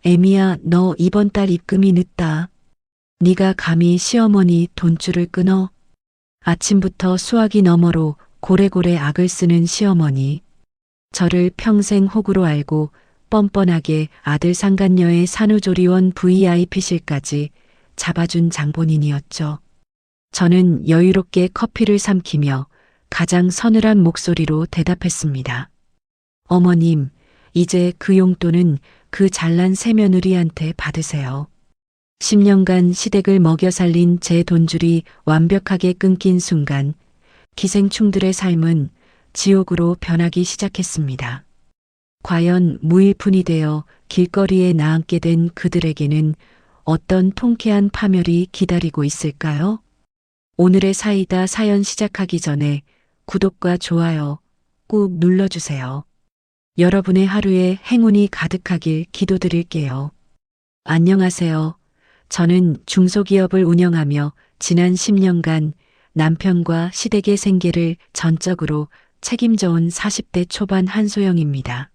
애미야, 너 이번 달 입금이 늦다. 네가 감히 시어머니 돈줄을 끊어? 아침부터 수화기 너머로 고래고래 악을 쓰는 시어머니. 저를 평생 호구로 알고 뻔뻔하게 아들 상간녀의 산후조리원 VIP실까지 잡아준 장본인이었죠. 저는 여유롭게 커피를 삼키며 가장 서늘한 목소리로 대답했습니다. 어머님, 이제 그 용돈은 그 잘난 새며느리한테 받으세요. 10년간 시댁을 먹여 살린 제 돈줄이 완벽하게 끊긴 순간 기생충들의 삶은 지옥으로 변하기 시작했습니다. 과연 무일푼이 되어 길거리에 나앉게 된 그들에게는 어떤 통쾌한 파멸이 기다리고 있을까요? 오늘의 사이다 사연 시작하기 전에 구독과 좋아요 꾹 눌러주세요. 여러분의 하루에 행운이 가득하길 기도드릴게요. 안녕하세요. 저는 중소기업을 운영하며 지난 10년간 남편과 시댁의 생계를 전적으로 책임져온 40대 초반 한소영입니다.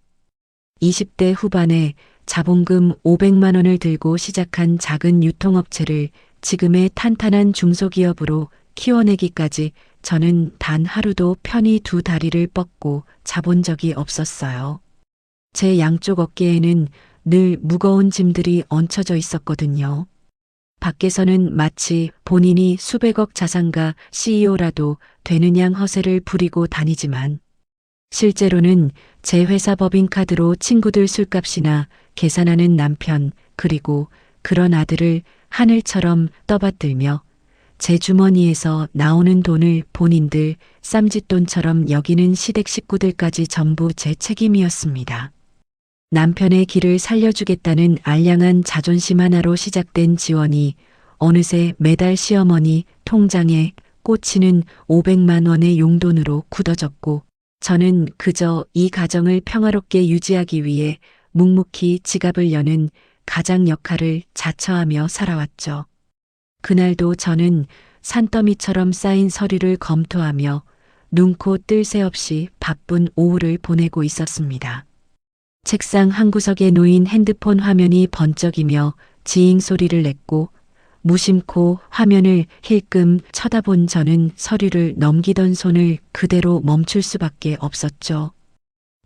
20대 후반에 자본금 500만 원을 들고 시작한 작은 유통업체를 지금의 탄탄한 중소기업으로 키워내기까지 저는 단 하루도 편히 두 다리를 뻗고 자본 적이 없었어요. 제 양쪽 어깨에는 늘 무거운 짐들이 얹혀져 있었거든요. 밖에서는 마치 본인이 수백억 자산가 CEO라도 되는 양 허세를 부리고 다니지만 실제로는 제 회사 법인카드로 친구들 술값이나 계산하는 남편 그리고 그런 아들을 하늘처럼 떠받들며 제 주머니에서 나오는 돈을 본인들 쌈짓돈처럼 여기는 시댁 식구들까지 전부 제 책임이었습니다. 남편의 길을 살려주겠다는 알량한 자존심 하나로 시작된 지원이 어느새 매달 시어머니 통장에 꽂히는 500만 원의 용돈으로 굳어졌고 저는 그저 이 가정을 평화롭게 유지하기 위해 묵묵히 지갑을 여는 가장 역할을 자처하며 살아왔죠. 그날도 저는 산더미처럼 쌓인 서류를 검토하며 눈코 뜰 새 없이 바쁜 오후를 보내고 있었습니다. 책상 한 구석에 놓인 핸드폰 화면이 번쩍이며 지잉 소리를 냈고 무심코 화면을 힐끔 쳐다본 저는 서류를 넘기던 손을 그대로 멈출 수밖에 없었죠.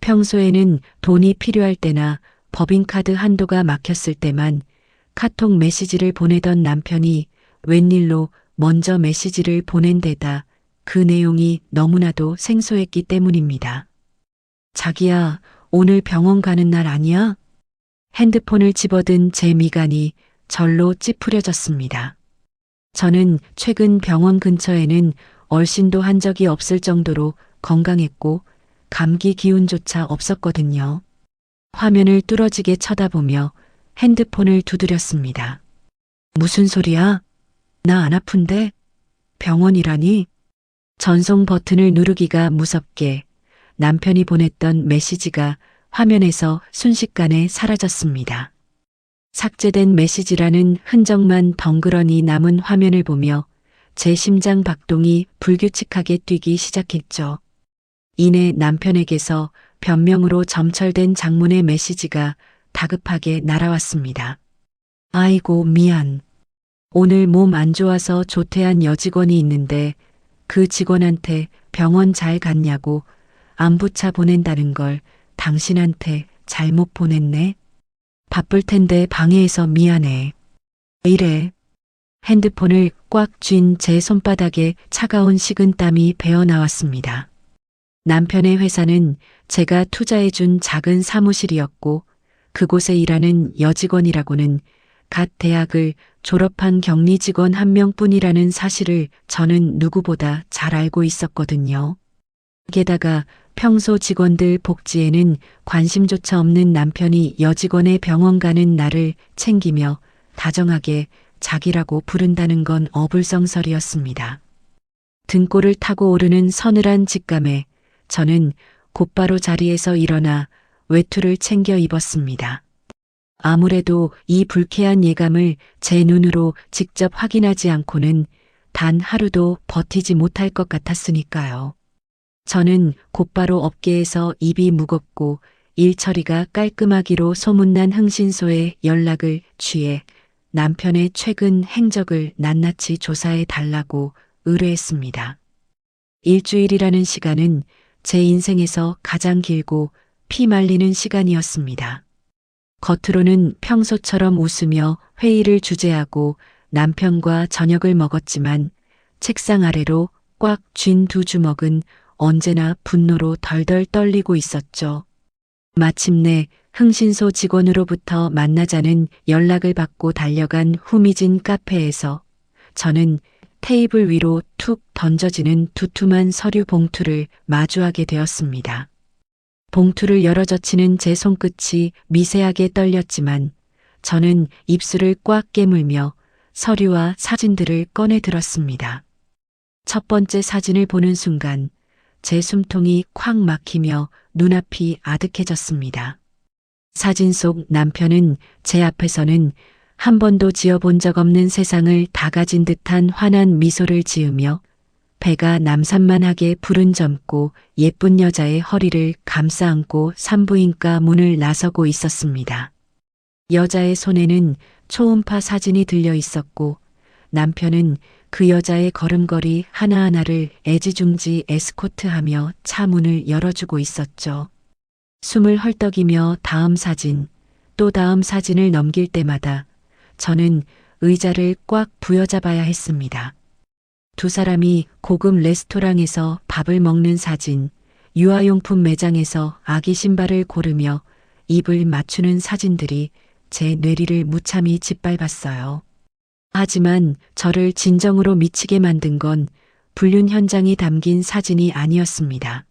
평소에는 돈이 필요할 때나 법인카드 한도가 막혔을 때만 카톡 메시지를 보내던 남편이 웬일로 먼저 메시지를 보낸 데다 그 내용이 너무나도 생소했기 때문입니다. 자기야, 오늘 병원 가는 날 아니야? 핸드폰을 집어든 제 미간이 절로 찌푸려졌습니다. 저는 최근 병원 근처에는 얼씬도 한 적이 없을 정도로 건강했고 감기 기운조차 없었거든요. 화면을 뚫어지게 쳐다보며 핸드폰을 두드렸습니다. 무슨 소리야? 나 안 아픈데? 병원이라니? 전송 버튼을 누르기가 무섭게 남편이 보냈던 메시지가 화면에서 순식간에 사라졌습니다. 삭제된 메시지라는 흔적만 덩그러니 남은 화면을 보며 제 심장 박동이 불규칙하게 뛰기 시작했죠. 이내 남편에게서 변명으로 점철된 장문의 메시지가 다급하게 날아왔습니다. 아이고, 미안. 오늘 몸 안 좋아서 조퇴한 여직원이 있는데 그 직원한테 병원 잘 갔냐고 안부차 보낸다는 걸 당신한테 잘못 보냈네. 바쁠 텐데 방해해서 미안해. 왜 이래? 핸드폰을 꽉 쥔 제 손바닥에 차가운 식은땀이 배어나왔습니다. 남편의 회사는 제가 투자해준 작은 사무실이었고 그곳에 일하는 여직원이라고는 갓 대학을 졸업한 격리 직원 한 명뿐이라는 사실을 저는 누구보다 잘 알고 있었거든요. 게다가 평소 직원들 복지에는 관심조차 없는 남편이 여직원의 병원 가는 날을 챙기며 다정하게 자기라고 부른다는 건 어불성설이었습니다. 등골을 타고 오르는 서늘한 직감에 저는 곧바로 자리에서 일어나 외투를 챙겨 입었습니다. 아무래도 이 불쾌한 예감을 제 눈으로 직접 확인하지 않고는 단 하루도 버티지 못할 것 같았으니까요. 저는 곧바로 업계에서 입이 무겁고 일 처리가 깔끔하기로 소문난 흥신소에 연락을 취해 남편의 최근 행적을 낱낱이 조사해 달라고 의뢰했습니다. 일주일이라는 시간은 제 인생에서 가장 길고 피 말리는 시간이었습니다. 겉으로는 평소처럼 웃으며 회의를 주재하고 남편과 저녁을 먹었지만 책상 아래로 꽉 쥔 두 주먹은 언제나 분노로 덜덜 떨리고 있었죠. 마침내 흥신소 직원으로부터 만나자는 연락을 받고 달려간 후미진 카페에서 저는 테이블 위로 툭 던져지는 두툼한 서류 봉투를 마주하게 되었습니다. 봉투를 열어 젖히는 제 손끝이 미세하게 떨렸지만 저는 입술을 꽉 깨물며 서류와 사진들을 꺼내 들었습니다. 첫 번째 사진을 보는 순간 제 숨통이 콱 막히며 눈앞이 아득해졌습니다. 사진 속 남편은 제 앞에서는 한 번도 지어본 적 없는 세상을 다 가진 듯한 환한 미소를 지으며 배가 남산만하게 불은 젊고 예쁜 여자의 허리를 감싸 안고 산부인과 문을 나서고 있었습니다. 여자의 손에는 초음파 사진이 들려 있었고 남편은 그 여자의 걸음걸이 하나하나를 애지중지 에스코트하며 차 문을 열어주고 있었죠. 숨을 헐떡이며 다음 사진, 또 다음 사진을 넘길 때마다 저는 의자를 꽉 부여잡아야 했습니다. 두 사람이 고급 레스토랑에서 밥을 먹는 사진, 유아용품 매장에서 아기 신발을 고르며 입을 맞추는 사진들이 제 뇌리를 무참히 짓밟았어요. 하지만 저를 진정으로 미치게 만든 건 불륜 현장이 담긴 사진이 아니었습니다.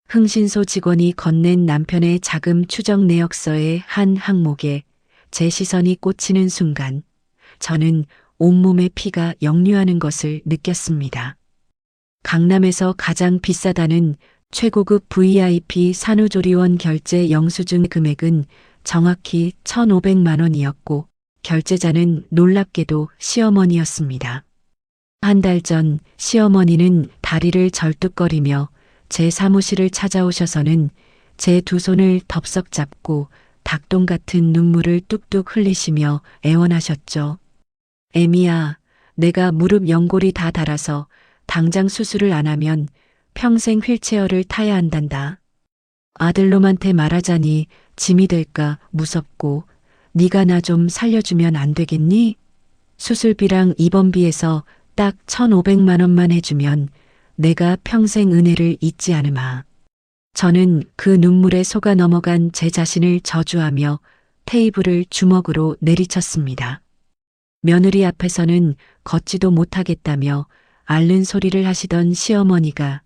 흥신소 직원이 건넨 남편의 자금 추적 내역서의 한 항목에 제 시선이 꽂히는 순간 저는 온몸의 피가 역류하는 것을 느꼈습니다. 강남에서 가장 비싸다는 최고급 VIP 산후조리원 결제 영수증 금액은 정확히 1,500만 원이었고 결제자는 놀랍게도 시어머니였습니다. 한 달 전 시어머니는 다리를 절뚝거리며 제 사무실을 찾아오셔서는 제 두 손을 덥석 잡고 닭똥 같은 눈물을 뚝뚝 흘리시며 애원하셨죠. 애미야, 내가 무릎 연골이 다 닳아서 당장 수술을 안 하면 평생 휠체어를 타야 한단다. 아들놈한테 말하자니 짐이 될까 무섭고 네가 나 좀 살려주면 안 되겠니? 수술비랑 입원비에서 딱 1,500만 원만 해주면 내가 평생 은혜를 잊지 않으마. 저는 그 눈물에 속아 넘어간 제 자신을 저주하며 테이블을 주먹으로 내리쳤습니다. 며느리 앞에서는 걷지도 못하겠다며 앓는 소리를 하시던 시어머니가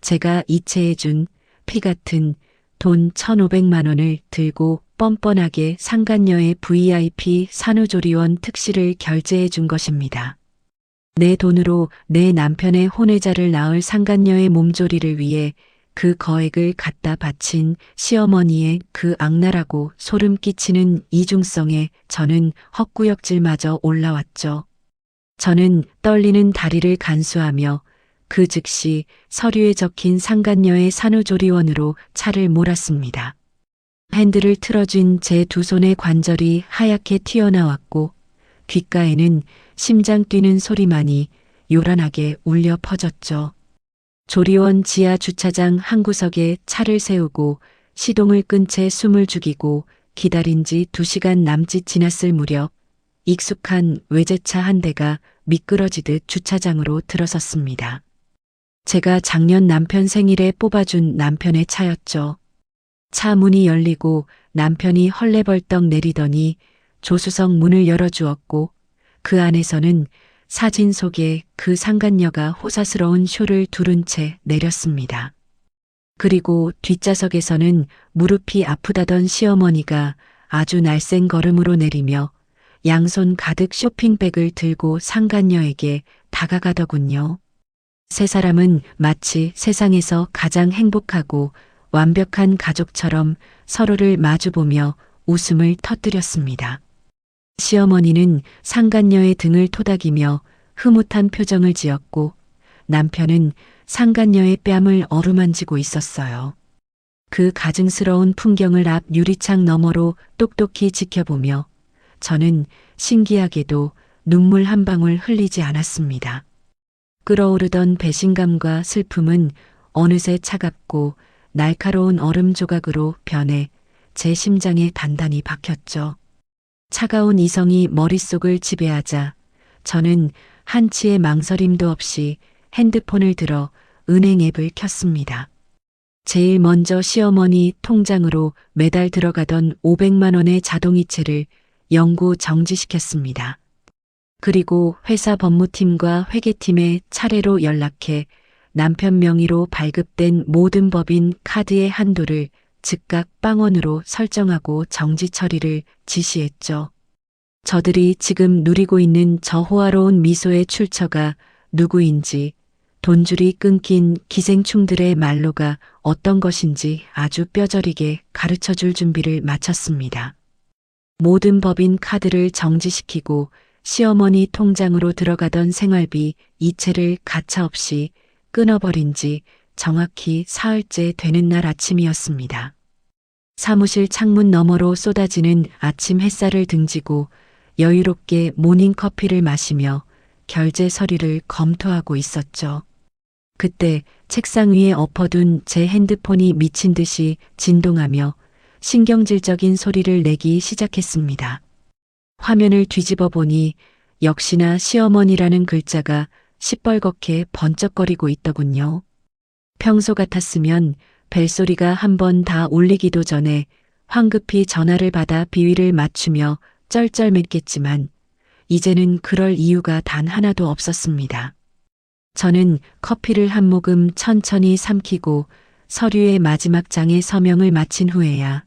제가 이체해준 피 같은 돈 1,500만 원을 들고 뻔뻔하게 상간녀의 VIP 산후조리원 특실을 결제해 준 것입니다. 내 돈으로 내 남편의 혼외자를 낳을 상간녀의 몸조리를 위해 그 거액을 갖다 바친 시어머니의 그 악랄하고 소름 끼치는 이중성에 저는 헛구역질마저 올라왔죠. 저는 떨리는 다리를 간수하며 그 즉시 서류에 적힌 상간녀의 산후조리원으로 차를 몰았습니다. 핸들을 틀어쥔 제 두 손의 관절이 하얗게 튀어나왔고 귓가에는 심장 뛰는 소리만이 요란하게 울려 퍼졌죠. 조리원 지하 주차장 한 구석에 차를 세우고 시동을 끈 채 숨을 죽이고 기다린 지 2시간 남짓 지났을 무렵 익숙한 외제차 한 대가 미끄러지듯 주차장으로 들어섰습니다. 제가 작년 남편 생일에 뽑아준 남편의 차였죠. 차 문이 열리고 남편이 헐레벌떡 내리더니 조수석 문을 열어주었고 그 안에서는 사진 속에 그 상간녀가 호사스러운 쇼를 두른 채 내렸습니다. 그리고 뒷좌석에서는 무릎이 아프다던 시어머니가 아주 날쌘 걸음으로 내리며 양손 가득 쇼핑백을 들고 상간녀에게 다가가더군요. 세 사람은 마치 세상에서 가장 행복하고 완벽한 가족처럼 서로를 마주보며 웃음을 터뜨렸습니다. 시어머니는 상간녀의 등을 토닥이며 흐뭇한 표정을 지었고 남편은 상간녀의 뺨을 어루만지고 있었어요. 그 가증스러운 풍경을 앞 유리창 너머로 똑똑히 지켜보며 저는 신기하게도 눈물 한 방울 흘리지 않았습니다. 끓어오르던 배신감과 슬픔은 어느새 차갑고 날카로운 얼음 조각으로 변해 제 심장에 단단히 박혔죠. 차가운 이성이 머릿속을 지배하자 저는 한치의 망설임도 없이 핸드폰을 들어 은행 앱을 켰습니다. 제일 먼저 시어머니 통장으로 매달 들어가던 500만 원의 자동이체를 영구 정지시켰습니다. 그리고 회사 법무팀과 회계팀에 차례로 연락해 남편 명의로 발급된 모든 법인 카드의 한도를 즉각 빵원으로 설정하고 정지 처리를 지시했죠. 저들이 지금 누리고 있는 저 호화로운 미소의 출처가 누구인지, 돈줄이 끊긴 기생충들의 말로가 어떤 것인지 아주 뼈저리게 가르쳐줄 준비를 마쳤습니다. 모든 법인 카드를 정지시키고 시어머니 통장으로 들어가던 생활비 이체를 가차없이 끊어버린 지 정확히 사흘째 되는 날 아침이었습니다. 사무실 창문 너머로 쏟아지는 아침 햇살을 등지고 여유롭게 모닝커피를 마시며 결제 서류를 검토하고 있었죠. 그때 책상 위에 엎어둔 제 핸드폰이 미친 듯이 진동하며 신경질적인 소리를 내기 시작했습니다. 화면을 뒤집어 보니 역시나 시어머니라는 글자가 시뻘겋게 번쩍거리고 있더군요. 평소 같았으면 벨소리가 한 번 다 울리기도 전에 황급히 전화를 받아 비위를 맞추며 쩔쩔맸겠지만 이제는 그럴 이유가 단 하나도 없었습니다. 저는 커피를 한 모금 천천히 삼키고 서류의 마지막 장의 서명을 마친 후에야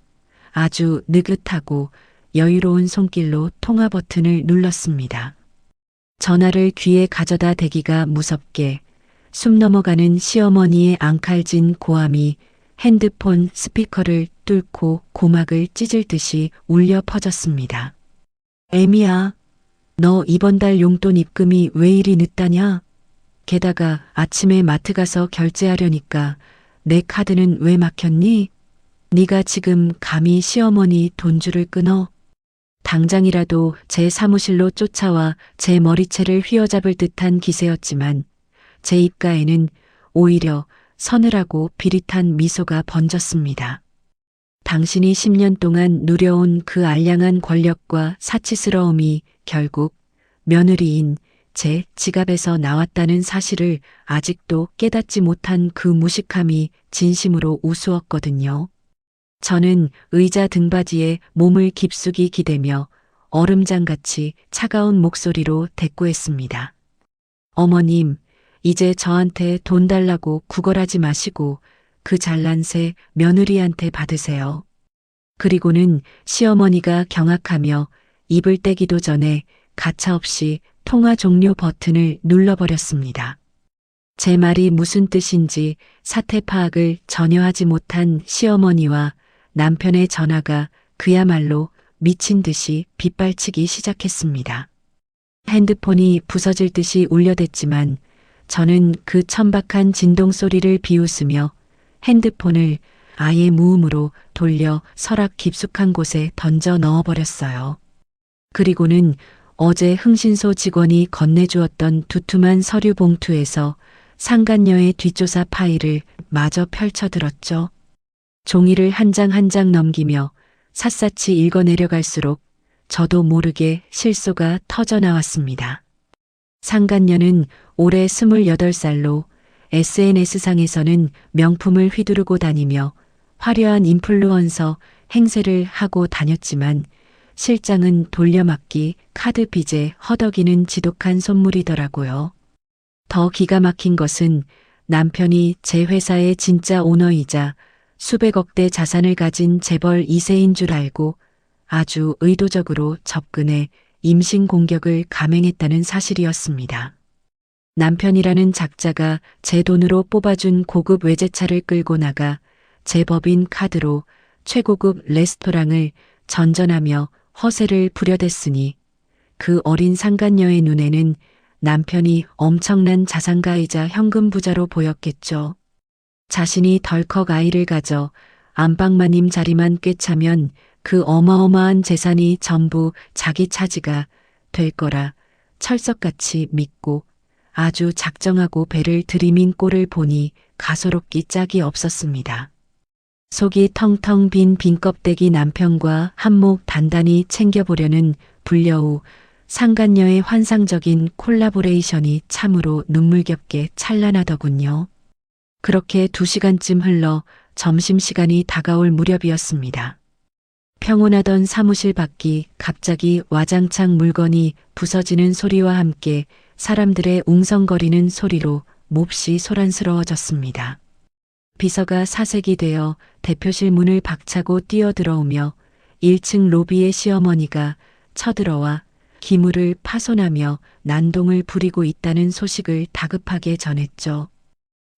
아주 느긋하고 여유로운 손길로 통화 버튼을 눌렀습니다. 전화를 귀에 가져다 대기가 무섭게 숨 넘어가는 시어머니의 앙칼진 고함이 핸드폰 스피커를 뚫고 고막을 찢을 듯이 울려 퍼졌습니다. 애미야, 너 이번 달 용돈 입금이 왜 이리 늦다냐? 게다가 아침에 마트 가서 결제하려니까 내 카드는 왜 막혔니? 네가 지금 감히 시어머니 돈줄을 끊어? 당장이라도 제 사무실로 쫓아와 제 머리채를 휘어잡을 듯한 기세였지만 제 입가에는 오히려 서늘하고 비릿한 미소가 번졌습니다. 당신이 10년 동안 누려온 그 알량한 권력과 사치스러움이 결국 며느리인 제 지갑에서 나왔다는 사실을 아직도 깨닫지 못한 그 무식함이 진심으로 우스웠거든요. 저는 의자 등받이에 몸을 깊숙이 기대며 얼음장같이 차가운 목소리로 대꾸했습니다. 어머님, 이제 저한테 돈 달라고 구걸하지 마시고 그 잘난 새 며느리한테 받으세요. 그리고는 시어머니가 경악하며 입을 떼기도 전에 가차없이 통화 종료 버튼을 눌러버렸습니다. 제 말이 무슨 뜻인지 사태 파악을 전혀 하지 못한 시어머니와 남편의 전화가 그야말로 미친 듯이 빗발치기 시작했습니다. 핸드폰이 부서질 듯이 울려댔지만 저는 그 천박한 진동 소리를 비웃으며 핸드폰을 아예 무음으로 돌려 서랍 깊숙한 곳에 던져 넣어버렸어요. 그리고는 어제 흥신소 직원이 건네주었던 두툼한 서류 봉투에서 상간녀의 뒷조사 파일을 마저 펼쳐들었죠. 종이를 한 장 한 장 넘기며 샅샅이 읽어내려갈수록 저도 모르게 실소가 터져나왔습니다. 상간녀는 올해 28살로 SNS상에서는 명품을 휘두르고 다니며 화려한 인플루언서 행세를 하고 다녔지만 실장은 돌려막기 카드 빚에 허덕이는 지독한 손물이더라고요. 더 기가 막힌 것은 남편이 제 회사의 진짜 오너이자 수백억대 자산을 가진 재벌 2세인 줄 알고 아주 의도적으로 접근해 임신 공격을 감행했다는 사실이었습니다. 남편이라는 작자가 제 돈으로 뽑아준 고급 외제차를 끌고 나가 제 법인 카드로 최고급 레스토랑을 전전하며 허세를 부려댔으니 그 어린 상간녀의 눈에는 남편이 엄청난 자산가이자 현금 부자로 보였겠죠. 자신이 덜컥 아이를 가져 안방마님 자리만 꿰차면 그 어마어마한 재산이 전부 자기 차지가 될 거라 철석같이 믿고 아주 작정하고 배를 들이민 꼴을 보니 가소롭기 짝이 없었습니다. 속이 텅텅 빈 빈껍데기 남편과 한몫 단단히 챙겨보려는 불려우 상간녀의 환상적인 콜라보레이션이 참으로 눈물겹게 찬란하더군요. 그렇게 2시간쯤 흘러 점심시간이 다가올 무렵이었습니다. 평온하던 사무실 밖이 갑자기 와장창 물건이 부서지는 소리와 함께 사람들의 웅성거리는 소리로 몹시 소란스러워졌습니다. 비서가 사색이 되어 대표실 문을 박차고 뛰어들어오며 1층 로비의 시어머니가 쳐들어와 기물을 파손하며 난동을 부리고 있다는 소식을 다급하게 전했죠.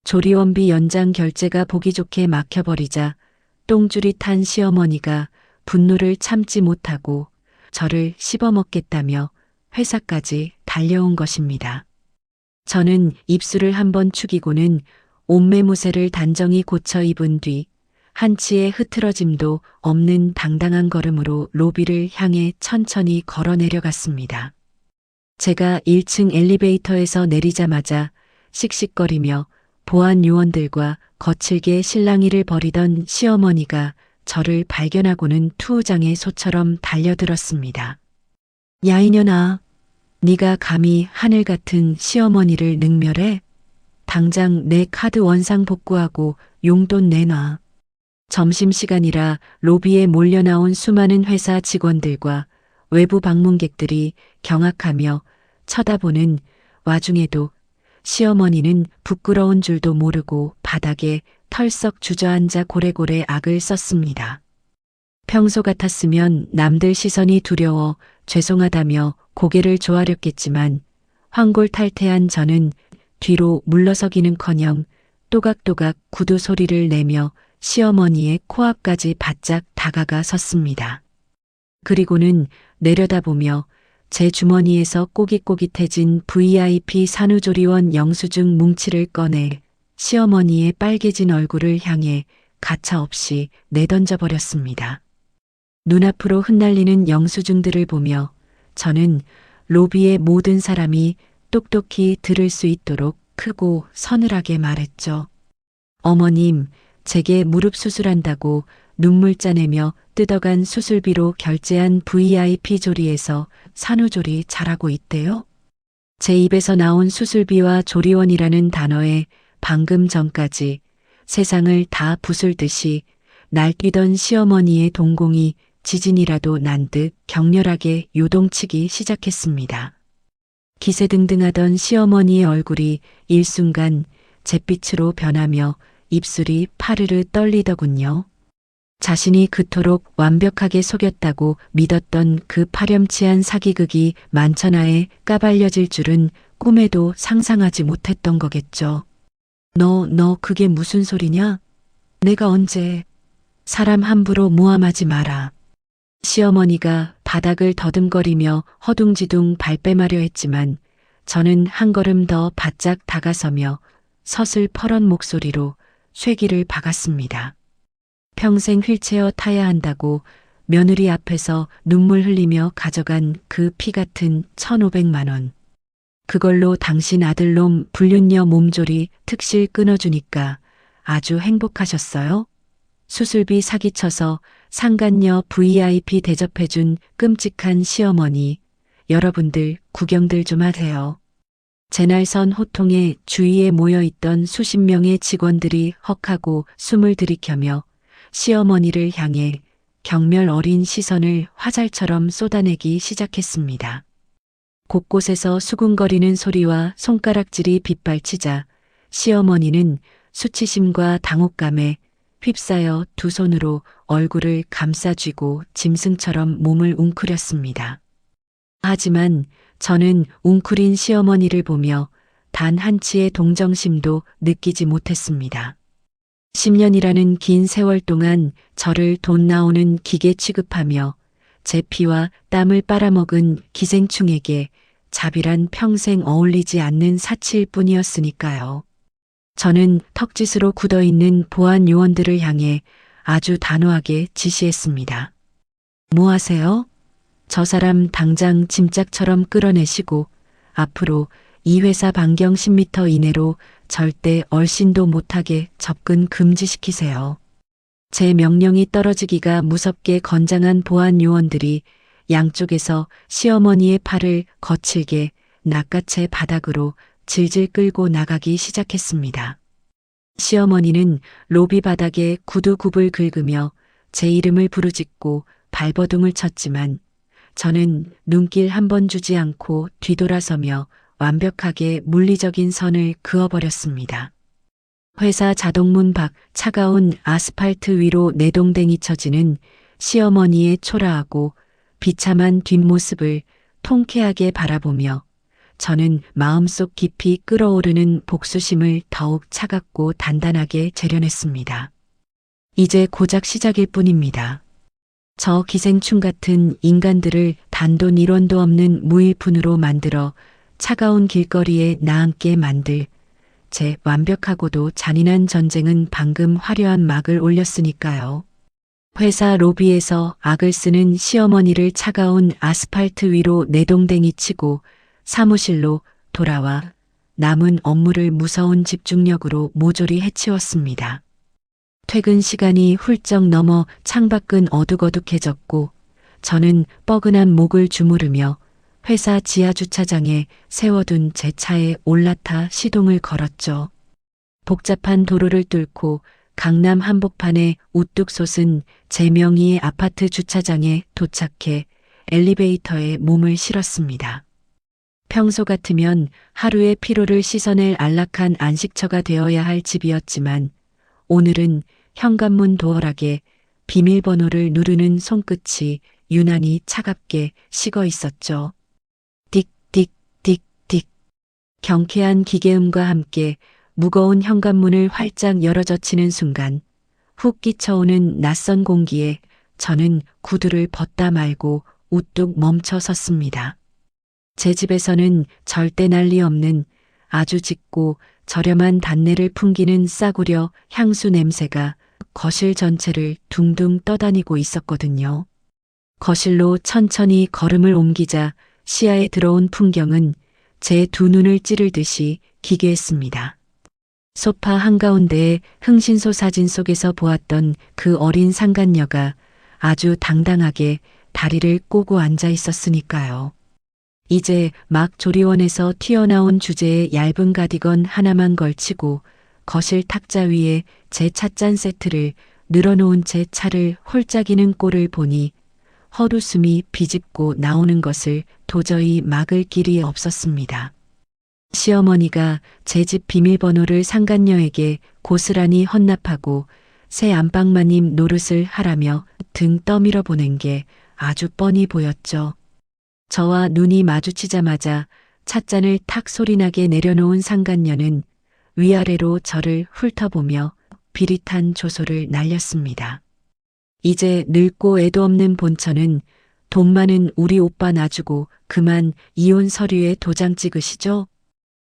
조리원비 연장 결제가 보기 좋게 막혀버리자 똥줄이 탄 시어머니가 분노를 참지 못하고 저를 씹어먹겠다며 회사까지 달려온 것입니다. 저는 입술을 한번 축이고는 옷매무새를 단정히 고쳐 입은 뒤 한치의 흐트러짐도 없는 당당한 걸음으로 로비를 향해 천천히 걸어 내려갔습니다. 제가 1층 엘리베이터에서 내리자마자 씩씩거리며 보안 요원들과 거칠게 실랑이를 벌이던 시어머니가 저를 발견하고는 투우장의 소처럼 달려들었습니다. 야 이년아, 네가 감히 하늘 같은 시어머니를 능멸해? 당장 내 카드 원상 복구하고 용돈 내놔. 점심시간이라 로비에 몰려나온 수많은 회사 직원들과 외부 방문객들이 경악하며 쳐다보는 와중에도 시어머니는 부끄러운 줄도 모르고 바닥에 털썩 주저앉아 고래고래 악을 썼습니다. 평소 같았으면 남들 시선이 두려워 죄송하다며 고개를 조아렸겠지만 황골탈퇴한 저는 뒤로 물러서기는커녕 또각또각 구두 소리를 내며 시어머니의 코앞까지 바짝 다가가 섰습니다. 그리고는 내려다보며 제 주머니에서 꼬깃꼬깃해진 VIP 산후조리원 영수증 뭉치를 꺼내 시어머니의 빨개진 얼굴을 향해 가차없이 내던져 버렸습니다. 눈앞으로 흩날리는 영수증들을 보며 저는 로비의 모든 사람이 똑똑히 들을 수 있도록 크고 서늘하게 말했죠. 어머님, 제게 무릎 수술한다고 눈물 짜내며 뜯어간 수술비로 결제한 VIP 조리에서 산후조리 잘하고 있대요. 제 입에서 나온 수술비와 조리원이라는 단어에 방금 전까지 세상을 다 부술듯이 날뛰던 시어머니의 동공이 지진이라도 난 듯 격렬하게 요동치기 시작했습니다. 기세등등하던 시어머니의 얼굴이 일순간 잿빛으로 변하며 입술이 파르르 떨리더군요. 자신이 그토록 완벽하게 속였다고 믿었던 그 파렴치한 사기극이 만천하에 까발려질 줄은 꿈에도 상상하지 못했던 거겠죠. 너 그게 무슨 소리냐? 내가 언제? 사람 함부로 모함하지 마라. 시어머니가 바닥을 더듬거리며 허둥지둥 발뺌하려 했지만 저는 한 걸음 더 바짝 다가서며 서슬퍼런 목소리로 쇠기를 박았습니다. 평생 휠체어 타야 한다고 며느리 앞에서 눈물 흘리며 가져간 그 피 같은 1,500만 원. 그걸로 당신 아들놈 불륜녀 몸조리 특실 끊어주니까 아주 행복하셨어요? 수술비 사기쳐서 상간녀 VIP 대접해준 끔찍한 시어머니, 여러분들 구경들 좀 하세요. 제날선 호통에 주위에 모여있던 수십 명의 직원들이 헉하고 숨을 들이켜며 시어머니를 향해 경멸 어린 시선을 화살처럼 쏟아내기 시작했습니다. 곳곳에서 수군거리는 소리와 손가락질이 빗발치자 시어머니는 수치심과 당혹감에 휩싸여 두 손으로 얼굴을 감싸쥐고 짐승처럼 몸을 웅크렸습니다. 하지만 저는 웅크린 시어머니를 보며 단 한치의 동정심도 느끼지 못했습니다. 10년이라는 긴 세월 동안 저를 돈 나오는 기계 취급하며 제 피와 땀을 빨아먹은 기생충에게 자비란 평생 어울리지 않는 사치일 뿐이었으니까요. 저는 턱짓으로 굳어있는 보안 요원들을 향해 아주 단호하게 지시했습니다. 뭐 하세요? 저 사람 당장 짐짝처럼 끌어내시고 앞으로 이 회사 반경 10m 이내로 절대 얼씬도 못하게 접근 금지시키세요. 제 명령이 떨어지기가 무섭게 건장한 보안 요원들이 양쪽에서 시어머니의 팔을 거칠게 낚아채 바닥으로 질질 끌고 나가기 시작했습니다. 시어머니는 로비 바닥에 구두굽을 긁으며 제 이름을 부르짖고 발버둥을 쳤지만 저는 눈길 한 번 주지 않고 뒤돌아서며 완벽하게 물리적인 선을 그어버렸습니다. 회사 자동문 밖 차가운 아스팔트 위로 내동댕이 쳐지는 시어머니의 초라하고 비참한 뒷모습을 통쾌하게 바라보며 저는 마음속 깊이 끓어오르는 복수심을 더욱 차갑고 단단하게 재련했습니다. 이제 고작 시작일 뿐입니다. 저 기생충 같은 인간들을 단돈 1원도 없는 무일푼으로 만들어 차가운 길거리에 나앉게 만들 제 완벽하고도 잔인한 전쟁은 방금 화려한 막을 올렸으니까요. 회사 로비에서 악을 쓰는 시어머니를 차가운 아스팔트 위로 내동댕이 치고 사무실로 돌아와 남은 업무를 무서운 집중력으로 모조리 해치웠습니다. 퇴근 시간이 훌쩍 넘어 창밖은 어둑어둑해졌고 저는 뻐근한 목을 주무르며 회사 지하주차장에 세워둔 제 차에 올라타 시동을 걸었죠. 복잡한 도로를 뚫고 강남 한복판에 우뚝 솟은 제 명의의 아파트 주차장에 도착해 엘리베이터에 몸을 실었습니다. 평소 같으면 하루의 피로를 씻어낼 안락한 안식처가 되어야 할 집이었지만 오늘은 현관문 도어락에 비밀번호를 누르는 손끝이 유난히 차갑게 식어 있었죠. 띡띡띡띡. 경쾌한 기계음과 함께 무거운 현관문을 활짝 열어젖히는 순간 훅 끼쳐오는 낯선 공기에 저는 구두를 벗다 말고 우뚝 멈춰 섰습니다. 제 집에서는 절대 난리 없는 아주 짙고 저렴한 단내를 풍기는 싸구려 향수 냄새가 거실 전체를 둥둥 떠다니고 있었거든요. 거실로 천천히 걸음을 옮기자 시야에 들어온 풍경은 제 두 눈을 찌르듯이 기괴했습니다. 소파 한가운데에 흥신소 사진 속에서 보았던 그 어린 상간녀가 아주 당당하게 다리를 꼬고 앉아 있었으니까요. 이제 막 조리원에서 튀어나온 주제에 얇은 가디건 하나만 걸치고 거실 탁자 위에 제 찻잔 세트를 늘어놓은 제 차를 홀짝이는 꼴을 보니 헛웃음이 비집고 나오는 것을 도저히 막을 길이 없었습니다. 시어머니가 제 집 비밀번호를 상간녀에게 고스란히 헌납하고 새 안방마님 노릇을 하라며 등 떠밀어 보낸 게 아주 뻔히 보였죠. 저와 눈이 마주치자마자 찻잔을 탁 소리나게 내려놓은 상간녀는 위아래로 저를 훑어보며 비릿한 조소를 날렸습니다. 이제 늙고 애도 없는 본처는 돈 많은 우리 오빠 놔주고 그만 이혼 서류에 도장 찍으시죠?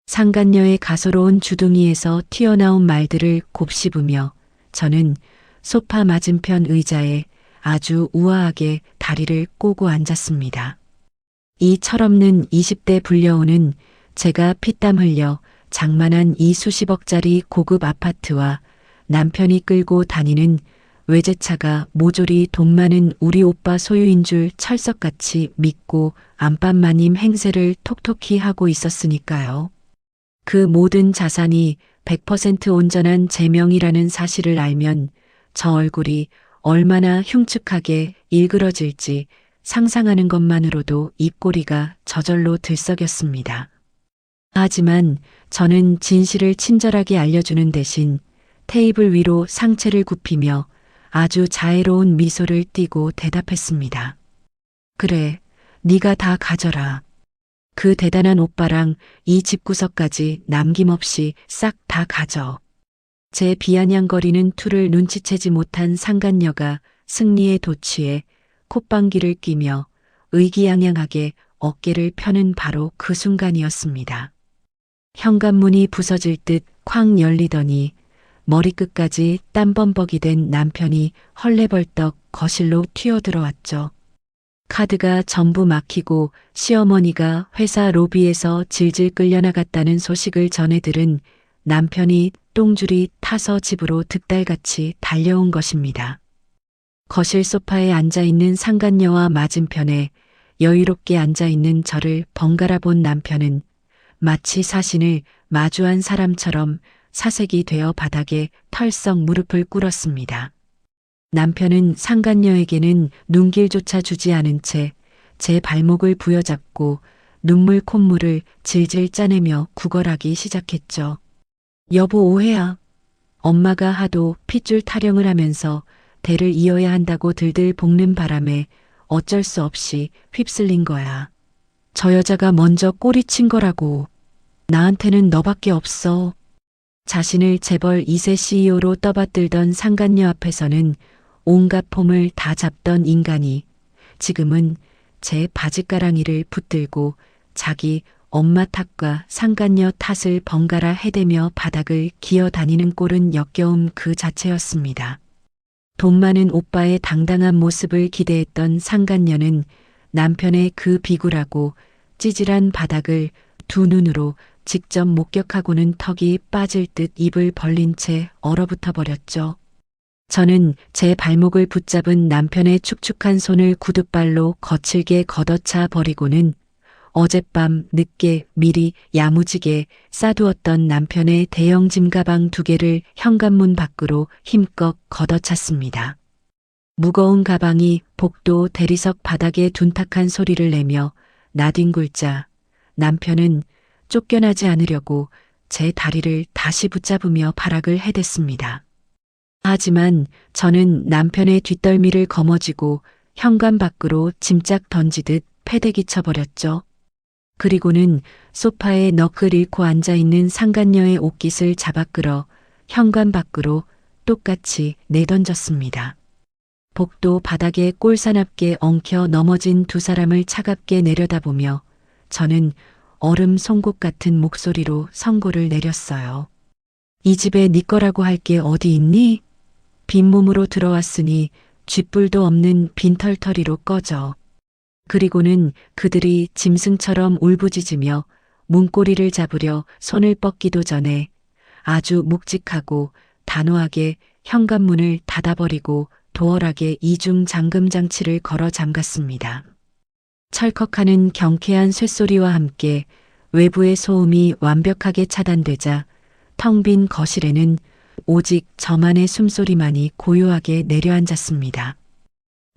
상간녀의 가소로운 주둥이에서 튀어나온 말들을 곱씹으며 저는 소파 맞은편 의자에 아주 우아하게 다리를 꼬고 앉았습니다. 이 철없는 20대 불려오는 제가 피땀 흘려 장만한 이 수십억짜리 고급 아파트와 남편이 끌고 다니는 외제차가 모조리 돈 많은 우리 오빠 소유인 줄 철석같이 믿고 안방마님 행세를 톡톡히 하고 있었으니까요. 그 모든 자산이 100% 온전한 제 명이라는 사실을 알면 저 얼굴이 얼마나 흉측하게 일그러질지 상상하는 것만으로도 입꼬리가 저절로 들썩였습니다. 하지만 저는 진실을 친절하게 알려주는 대신 테이블 위로 상체를 굽히며 아주 자애로운 미소를 띠고 대답했습니다. 그래, 네가 다 가져라. 그 대단한 오빠랑 이 집구석까지 남김없이 싹 다 가져. 제 비아냥거리는 투를 눈치채지 못한 상간녀가 승리에 도취해 콧방귀를 뀌며 의기양양하게 어깨를 펴는 바로 그 순간이었습니다. 현관문이 부서질 듯 쾅 열리더니 머리끝까지 땀범벅이 된 남편이 헐레벌떡 거실로 튀어들어왔죠. 카드가 전부 막히고 시어머니가 회사 로비에서 질질 끌려나갔다는 소식을 전해 들은 남편이 똥줄이 타서 집으로 득달같이 달려온 것입니다. 거실 소파에 앉아있는 상간녀와 맞은편에 여유롭게 앉아있는 저를 번갈아 본 남편은 마치 사신을 마주한 사람처럼 사색이 되어 바닥에 털썩 무릎을 꿇었습니다. 남편은 상간녀에게는 눈길조차 주지 않은 채 제 발목을 부여잡고 눈물 콧물을 질질 짜내며 구걸하기 시작했죠. 여보 오해야. 엄마가 하도 핏줄 타령을 하면서 대를 이어야 한다고 들들 볶는 바람에 어쩔 수 없이 휩쓸린 거야. 저 여자가 먼저 꼬리친 거라고. 나한테는 너밖에 없어. 자신을 재벌 2세 CEO로 떠받들던 상간녀 앞에서는 온갖 폼을 다 잡던 인간이 지금은 제 바지가랑이를 붙들고 자기 엄마 탓과 상간녀 탓을 번갈아 해대며 바닥을 기어다니는 꼴은 역겨움 그 자체였습니다. 돈 많은 오빠의 당당한 모습을 기대했던 상간녀는 남편의 그 비굴하고 찌질한 바닥을 두 눈으로 직접 목격하고는 턱이 빠질 듯 입을 벌린 채 얼어붙어 버렸죠. 저는 제 발목을 붙잡은 남편의 축축한 손을 구둣발로 거칠게 걷어차 버리고는 어젯밤 늦게 미리 야무지게 싸두었던 남편의 대형 짐가방 2개를 현관문 밖으로 힘껏 걷어찼습니다. 무거운 가방이 복도 대리석 바닥에 둔탁한 소리를 내며 나뒹굴자 남편은 쫓겨나지 않으려고 제 다리를 다시 붙잡으며 발악을 해댔습니다. 하지만 저는 남편의 뒷덜미를 거머쥐고 현관 밖으로 짐짝 던지듯 패대기 쳐버렸죠. 그리고는 소파에 넋을 잃고 앉아있는 상간녀의 옷깃을 잡아 끌어 현관 밖으로 똑같이 내던졌습니다. 복도 바닥에 꼴사납게 엉켜 넘어진 두 사람을 차갑게 내려다보며 저는 얼음 송곳 같은 목소리로 선고를 내렸어요. 이 집에 네 거라고 할 게 어디 있니? 빈몸으로 들어왔으니 쥐뿔도 없는 빈털터리로 꺼져. 그리고는 그들이 짐승처럼 울부짖으며 문고리를 잡으려 손을 뻗기도 전에 아주 묵직하고 단호하게 현관문을 닫아버리고 도어락에 이중 잠금 장치를 걸어 잠갔습니다. 철컥하는 경쾌한 쇳소리와 함께 외부의 소음이 완벽하게 차단되자 텅 빈 거실에는 오직 저만의 숨소리만이 고요하게 내려앉았습니다.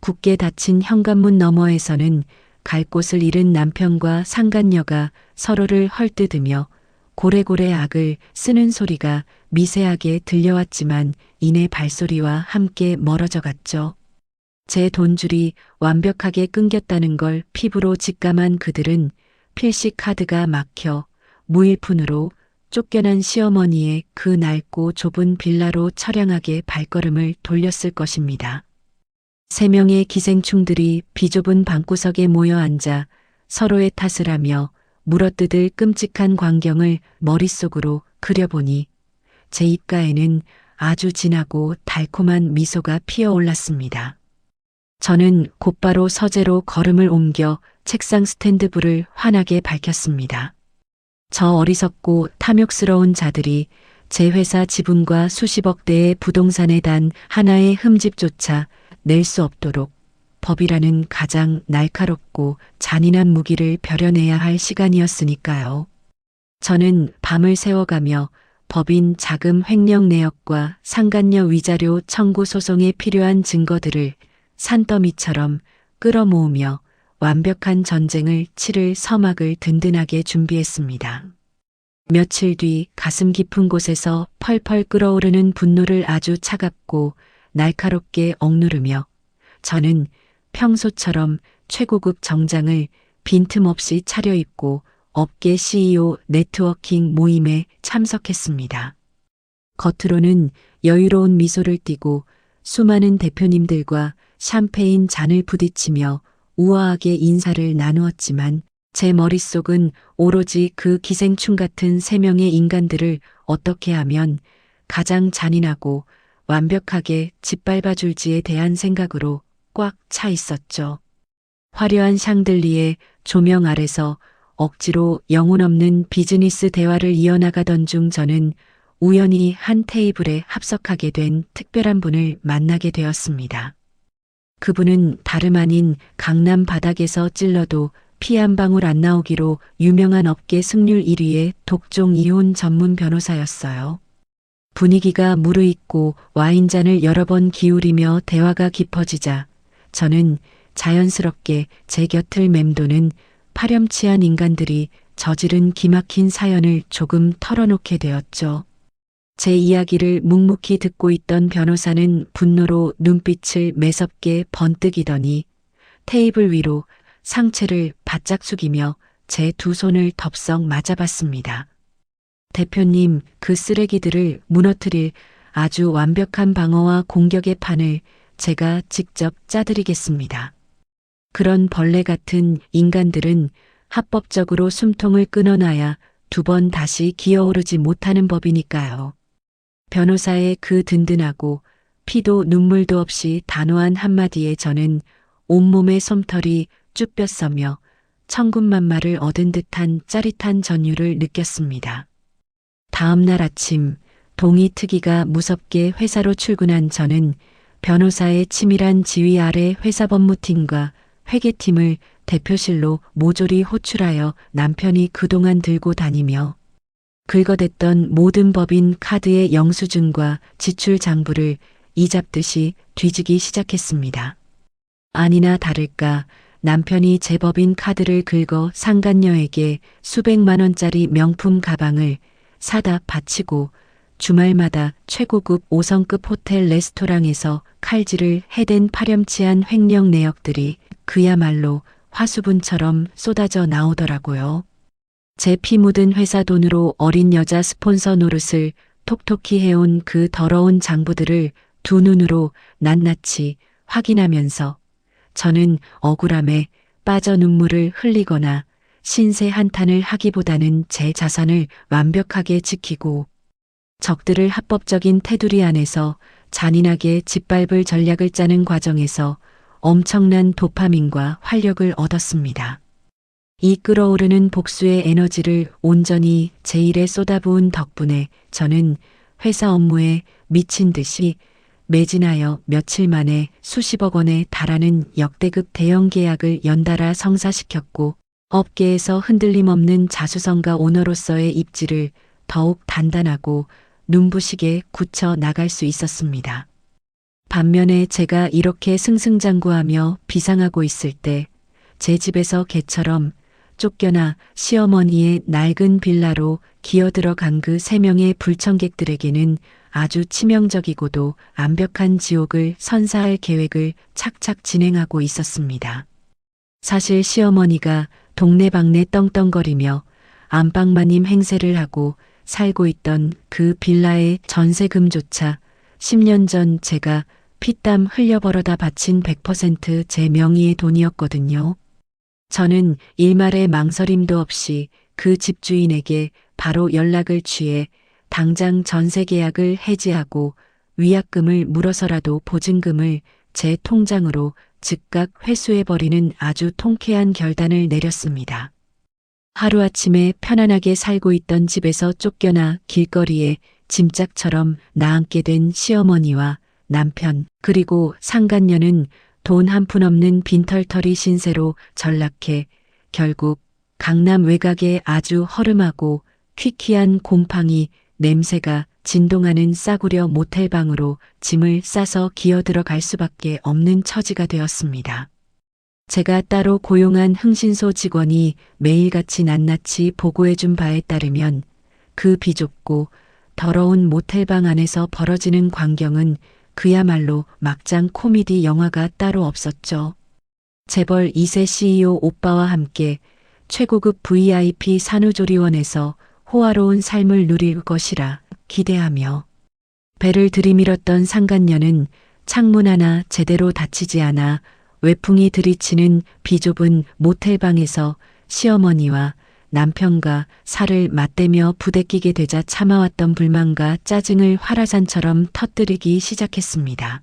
굳게 닫힌 현관문 너머에서는 갈 곳을 잃은 남편과 상간녀가 서로를 헐뜯으며 고래고래 악을 쓰는 소리가 미세하게 들려왔지만 이내 발소리와 함께 멀어져 갔죠. 제 돈줄이 완벽하게 끊겼다는 걸 피부로 직감한 그들은 필시 카드가 막혀 무일푼으로 쫓겨난 시어머니의 그 낡고 좁은 빌라로 처량하게 발걸음을 돌렸을 것입니다. 3명의 기생충들이 비좁은 방구석에 모여 앉아 서로의 탓을 하며 물어뜯을 끔찍한 광경을 머릿속으로 그려보니 제 입가에는 아주 진하고 달콤한 미소가 피어올랐습니다. 저는 곧바로 서재로 걸음을 옮겨 책상 스탠드 불을 환하게 밝혔습니다. 저 어리석고 탐욕스러운 자들이 제 회사 지분과 수십억 대의 부동산에 단 하나의 흠집조차 낼 수 없도록 법이라는 가장 날카롭고 잔인한 무기를 벼려내야 할 시간이었으니까요. 저는 밤을 새워가며 법인 자금 횡령 내역과 상간녀 위자료 청구 소송에 필요한 증거들을 산더미처럼 끌어모으며 완벽한 전쟁을 치를 서막을 든든하게 준비했습니다. 며칠 뒤 가슴 깊은 곳에서 펄펄 끓어오르는 분노를 아주 차갑고 날카롭게 억누르며 저는 평소처럼 최고급 정장을 빈틈없이 차려입고 업계 CEO 네트워킹 모임에 참석했습니다. 겉으로는 여유로운 미소를 띠고 수많은 대표님들과 샴페인 잔을 부딪히며 우아하게 인사를 나누었지만 제 머릿속은 오로지 그 기생충 같은 3명의 인간들을 어떻게 하면 가장 잔인하고 완벽하게 짓밟아줄지에 대한 생각으로 꽉 차 있었죠. 화려한 샹들리에 조명 아래서 억지로 영혼 없는 비즈니스 대화를 이어나가던 중 저는 우연히 한 테이블에 합석하게 된 특별한 분을 만나게 되었습니다. 그분은 다름 아닌 강남 바닥에서 찔러도 피 한 방울 안 나오기로 유명한 업계 승률 1위의 독종 이혼 전문 변호사였어요. 분위기가 무르익고 와인잔을 여러 번 기울이며 대화가 깊어지자 저는 자연스럽게 제 곁을 맴도는 파렴치한 인간들이 저지른 기막힌 사연을 조금 털어놓게 되었죠. 제 이야기를 묵묵히 듣고 있던 변호사는 분노로 눈빛을 매섭게 번뜩이더니 테이블 위로 상체를 바짝 숙이며 제 두 손을 덥석 맞아봤습니다. 대표님, 그 쓰레기들을 무너뜨릴 아주 완벽한 방어와 공격의 판을 제가 직접 짜드리겠습니다. 그런 벌레 같은 인간들은 합법적으로 숨통을 끊어놔야 두 번 다시 기어오르지 못하는 법이니까요. 변호사의 그 든든하고 피도 눈물도 없이 단호한 한마디에 저는 온몸의 솜털이 쭈뼛서며 천군만마를 얻은 듯한 짜릿한 전율을 느꼈습니다. 다음 날 아침 동의 특위가 무섭게 회사로 출근한 저는 변호사의 치밀한 지휘 아래 회사 법무팀과 회계팀을 대표실로 모조리 호출하여 남편이 그동안 들고 다니며 긁어댔던 모든 법인 카드의 영수증과 지출 장부를 이잡듯이 뒤지기 시작했습니다. 아니나 다를까 남편이 제 법인 카드를 긁어 상간녀에게 수백만 원짜리 명품 가방을 사다 바치고 주말마다 최고급 5성급 호텔 레스토랑에서 칼질을 해댄 파렴치한 횡령 내역들이 그야말로 화수분처럼 쏟아져 나오더라고요. 제 피 묻은 회사 돈으로 어린 여자 스폰서 노릇을 톡톡히 해온 그 더러운 장부들을 두 눈으로 낱낱이 확인하면서 저는 억울함에 빠져 눈물을 흘리거나 신세 한탄을 하기보다는 제 자산을 완벽하게 지키고 적들을 합법적인 테두리 안에서 잔인하게 짓밟을 전략을 짜는 과정에서 엄청난 도파민과 활력을 얻었습니다. 이 끓어오르는 복수의 에너지를 온전히 제 일에 쏟아부은 덕분에 저는 회사 업무에 미친 듯이 매진하여 며칠 만에 수십억 원에 달하는 역대급 대형 계약을 연달아 성사시켰고 업계에서 흔들림 없는 자수성가 오너로서의 입지를 더욱 단단하고 눈부시게 굳혀 나갈 수 있었습니다. 반면에 제가 이렇게 승승장구하며 비상하고 있을 때 제 집에서 개처럼 쫓겨나 시어머니의 낡은 빌라로 기어들어간 그 3명의 불청객들에게는 아주 치명적이고도 완벽한 지옥을 선사할 계획을 착착 진행하고 있었습니다. 사실 시어머니가 동네방네 떵떵거리며 안방마님 행세를 하고 살고 있던 그 빌라의 전세금조차 10년 전 제가 피땀 흘려 벌어다 바친 100% 제 명의의 돈이었거든요. 저는 일말의 망설임도 없이 그 집주인에게 바로 연락을 취해 당장 전세 계약을 해지하고 위약금을 물어서라도 보증금을 제 통장으로 즉각 회수해버리는 아주 통쾌한 결단을 내렸습니다. 하루아침에 편안하게 살고 있던 집에서 쫓겨나 길거리에 짐짝처럼 나앉게 된 시어머니와 남편 그리고 상간녀는 돈 한 푼 없는 빈털터리 신세로 전락해 결국 강남 외곽의 아주 허름하고 퀴퀴한 곰팡이 냄새가 진동하는 싸구려 모텔방으로 짐을 싸서 기어들어갈 수밖에 없는 처지가 되었습니다. 제가 따로 고용한 흥신소 직원이 매일같이 낱낱이 보고해준 바에 따르면 그 비좁고 더러운 모텔방 안에서 벌어지는 광경은 그야말로 막장 코미디 영화가 따로 없었죠. 재벌 2세 CEO 오빠와 함께 최고급 VIP 산후조리원에서 호화로운 삶을 누릴 것이라 기대하며 배를 들이밀었던 상간녀는 창문 하나 제대로 닫히지 않아 외풍이 들이치는 비좁은 모텔방에서 시어머니와 남편과 살을 맞대며 부대끼게 되자 참아왔던 불만과 짜증을 화라산처럼 터뜨리기 시작했습니다.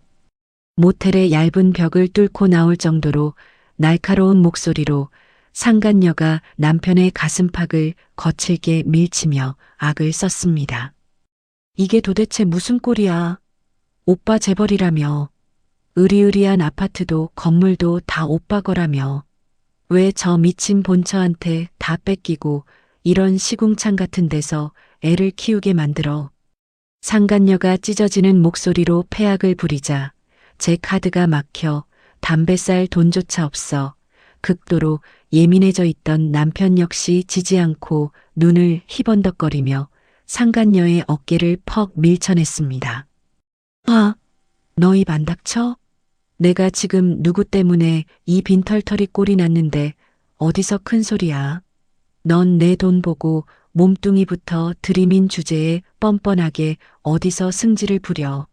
모텔의 얇은 벽을 뚫고 나올 정도로 날카로운 목소리로 상간녀가 남편의 가슴팍을 거칠게 밀치며 악을 썼습니다. 이게 도대체 무슨 꼴이야? 오빠 재벌이라며. 으리으리한 아파트도 건물도 다 오빠 거라며. 왜 저 미친 본처한테 다 뺏기고 이런 시궁창 같은 데서 애를 키우게 만들어. 상간녀가 찢어지는 목소리로 패악을 부리자 제 카드가 막혀 담배 쌀 돈조차 없어 극도로 예민해져 있던 남편 역시 지지 않고 눈을 희번덕거리며 상간녀의 어깨를 퍽 밀쳐냈습니다. 아, 너 입 안 닥쳐? 내가 지금 누구 때문에 이 빈털터리 꼴이 났는데 어디서 큰 소리야. 넌 내 돈 보고 몸뚱이부터 들이민 주제에 뻔뻔하게 어디서 승질을 부려.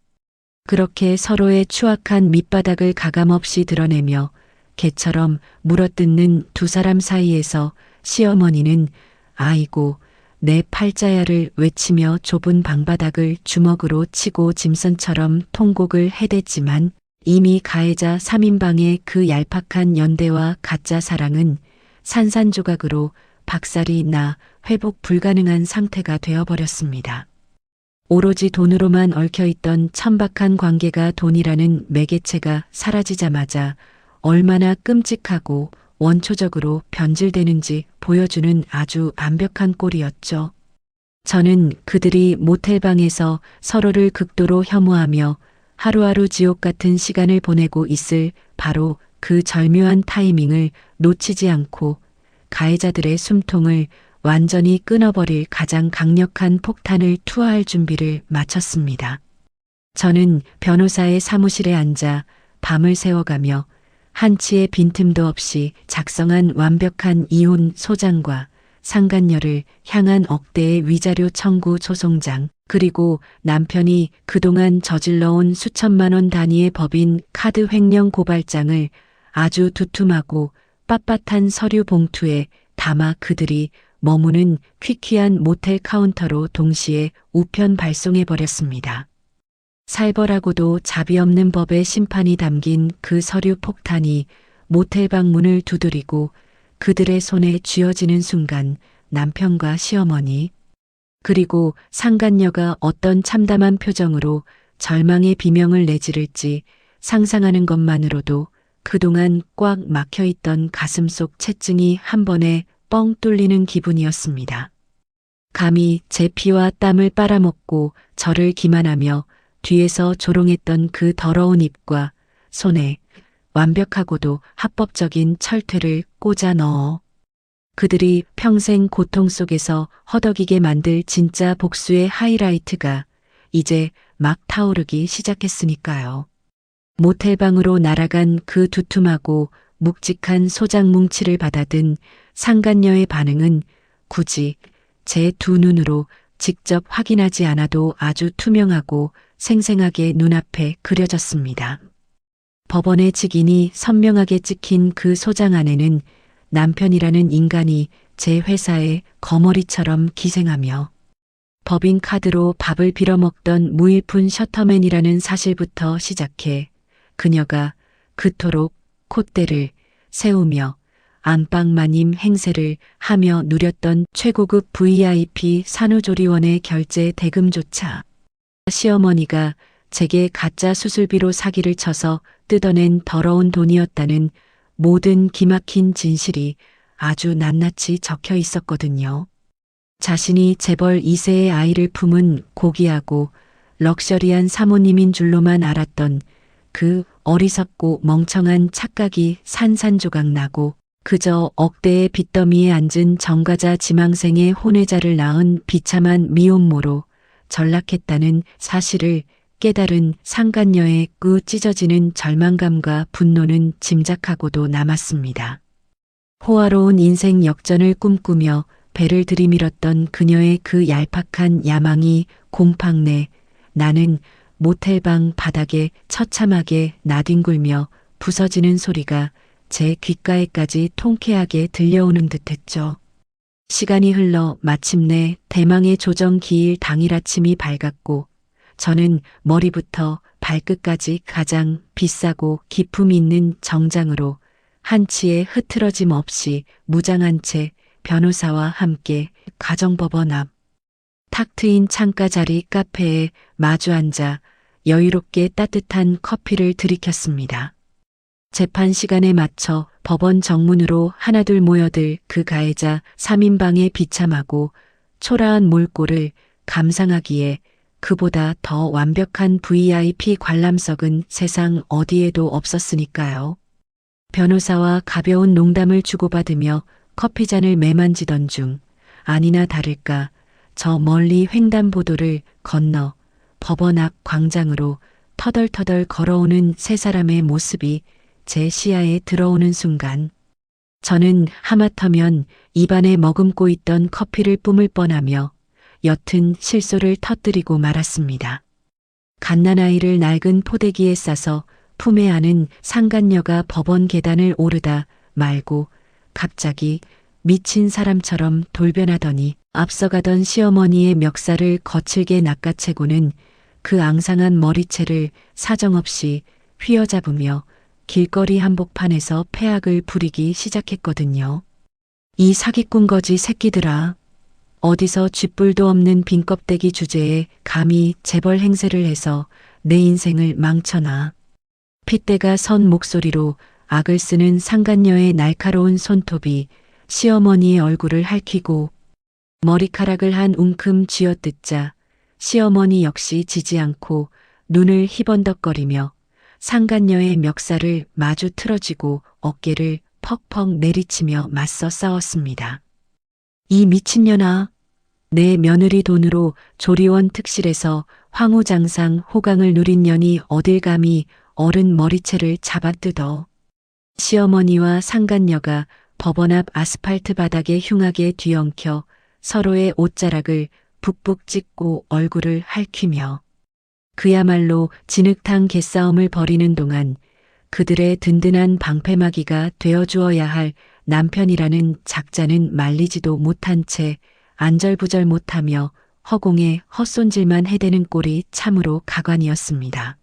그렇게 서로의 추악한 밑바닥을 가감없이 드러내며 개처럼 물어뜯는 두 사람 사이에서 시어머니는 아이고 내 팔자야를 외치며 좁은 방바닥을 주먹으로 치고 짐승처럼 통곡을 해댔지만 이미 가해자 3인방의 그 얄팍한 연대와 가짜 사랑은 산산조각으로 박살이 나 회복 불가능한 상태가 되어버렸습니다. 오로지 돈으로만 얽혀있던 천박한 관계가 돈이라는 매개체가 사라지자마자 얼마나 끔찍하고 원초적으로 변질되는지 보여주는 아주 완벽한 꼴이었죠. 저는 그들이 모텔방에서 서로를 극도로 혐오하며 하루하루 지옥 같은 시간을 보내고 있을 바로 그 절묘한 타이밍을 놓치지 않고 가해자들의 숨통을 완전히 끊어버릴 가장 강력한 폭탄을 투하할 준비를 마쳤습니다. 저는 변호사의 사무실에 앉아 밤을 새워가며 한치의 빈틈도 없이 작성한 완벽한 이혼 소장과 상간녀를 향한 억대의 위자료 청구 소송장, 그리고 남편이 그동안 저질러온 수천만 원 단위의 법인 카드 횡령 고발장을 아주 두툼하고 빳빳한 서류 봉투에 담아 그들이 머무는 퀴퀴한 모텔 카운터로 동시에 우편 발송해버렸습니다. 살벌하고도 자비 없는 법의 심판이 담긴 그 서류 폭탄이 모텔방 문을 두드리고 그들의 손에 쥐어지는 순간 남편과 시어머니, 그리고 상간녀가 어떤 참담한 표정으로 절망의 비명을 내지를지 상상하는 것만으로도 그동안 꽉 막혀있던 가슴 속 채증이 한 번에 뻥 뚫리는 기분이었습니다. 감히 제 피와 땀을 빨아먹고 저를 기만하며 뒤에서 조롱했던 그 더러운 입과 손에 완벽하고도 합법적인 철퇴를 꽂아 넣어 그들이 평생 고통 속에서 허덕이게 만들 진짜 복수의 하이라이트가 이제 막 타오르기 시작했으니까요. 모텔방으로 날아간 그 두툼하고 묵직한 소장 뭉치를 받아든 상간녀의 반응은 굳이 제 두 눈으로 직접 확인하지 않아도 아주 투명하고 생생하게 눈앞에 그려졌습니다. 법원의 직인이 선명하게 찍힌 그 소장 안에는 남편이라는 인간이 제 회사의 거머리처럼 기생하며 법인 카드로 밥을 빌어먹던 무일푼 셔터맨이라는 사실부터 시작해 그녀가 그토록 콧대를 세우며 안방마님 행세를 하며 누렸던 최고급 VIP 산후조리원의 결제 대금조차 시어머니가 제게 가짜 수술비로 사기를 쳐서 뜯어낸 더러운 돈이었다는 모든 기막힌 진실이 아주 낱낱이 적혀 있었거든요. 자신이 재벌 2세의 아이를 품은 고귀하고 럭셔리한 사모님인 줄로만 알았던 그 어리석고 멍청한 착각이 산산조각 나고 그저 억대의 빚더미에 앉은 정과자 지망생의 혼외자를 낳은 비참한 미혼모로 전락했다는 사실을 깨달은 상간녀의 그 찢어지는 절망감과 분노는 짐작하고도 남았습니다. 호화로운 인생 역전을 꿈꾸며 배를 들이밀었던 그녀의 그 얄팍한 야망이 곰팡내 나는 모텔방 바닥에 처참하게 나뒹굴며 부서지는 소리가 제 귓가에까지 통쾌하게 들려오는 듯했죠. 시간이 흘러 마침내 대망의 조정 기일 당일 아침이 밝았고 저는 머리부터 발끝까지 가장 비싸고 기품 있는 정장으로 한치의 흐트러짐 없이 무장한 채 변호사와 함께 가정법원 앞 탁 트인 창가 자리 카페에 마주 앉아 여유롭게 따뜻한 커피를 들이켰습니다. 재판 시간에 맞춰 법원 정문으로 하나둘 모여들 그 가해자 3인방에 비참하고 초라한 몰골을 감상하기에 그보다 더 완벽한 VIP 관람석은 세상 어디에도 없었으니까요. 변호사와 가벼운 농담을 주고받으며 커피잔을 매만지던 중 아니나 다를까 저 멀리 횡단보도를 건너 법원 앞 광장으로 터덜터덜 걸어오는 세 사람의 모습이 제 시야에 들어오는 순간 저는 하마터면 입안에 머금고 있던 커피를 뿜을 뻔하며 옅은 실소를 터뜨리고 말았습니다. 갓난아이를 낡은 포대기에 싸서 품에 안은 상간녀가 법원 계단을 오르다 말고 갑자기 미친 사람처럼 돌변하더니 앞서가던 시어머니의 멱살을 거칠게 낚아채고는 그 앙상한 머리채를 사정없이 휘어잡으며 길거리 한복판에서 패악을 부리기 시작했거든요. 이 사기꾼 거지 새끼들아. 어디서 쥐뿔도 없는 빈껍데기 주제에 감히 재벌 행세를 해서 내 인생을 망쳐놔. 핏대가 선 목소리로 악을 쓰는 상간녀의 날카로운 손톱이 시어머니의 얼굴을 핥히고 머리카락을 한 웅큼 쥐어뜯자 시어머니 역시 지지 않고 눈을 희번덕거리며 상간녀의 멱살을 마주 틀어쥐고 어깨를 퍽퍽 내리치며 맞서 싸웠습니다. 이 미친년아, 내 며느리 돈으로 조리원 특실에서 황후장상 호강을 누린 년이 어딜 감히 어른 머리채를 잡아뜯어. 시어머니와 상간녀가 법원 앞 아스팔트 바닥에 흉하게 뒤엉켜 서로의 옷자락을 북북 찢고 얼굴을 핥히며 그야말로 진흙탕 개싸움을 벌이는 동안 그들의 든든한 방패막이가 되어주어야 할 남편이라는 작자는 말리지도 못한 채 안절부절 못하며 허공에 헛손질만 해대는 꼴이 참으로 가관이었습니다.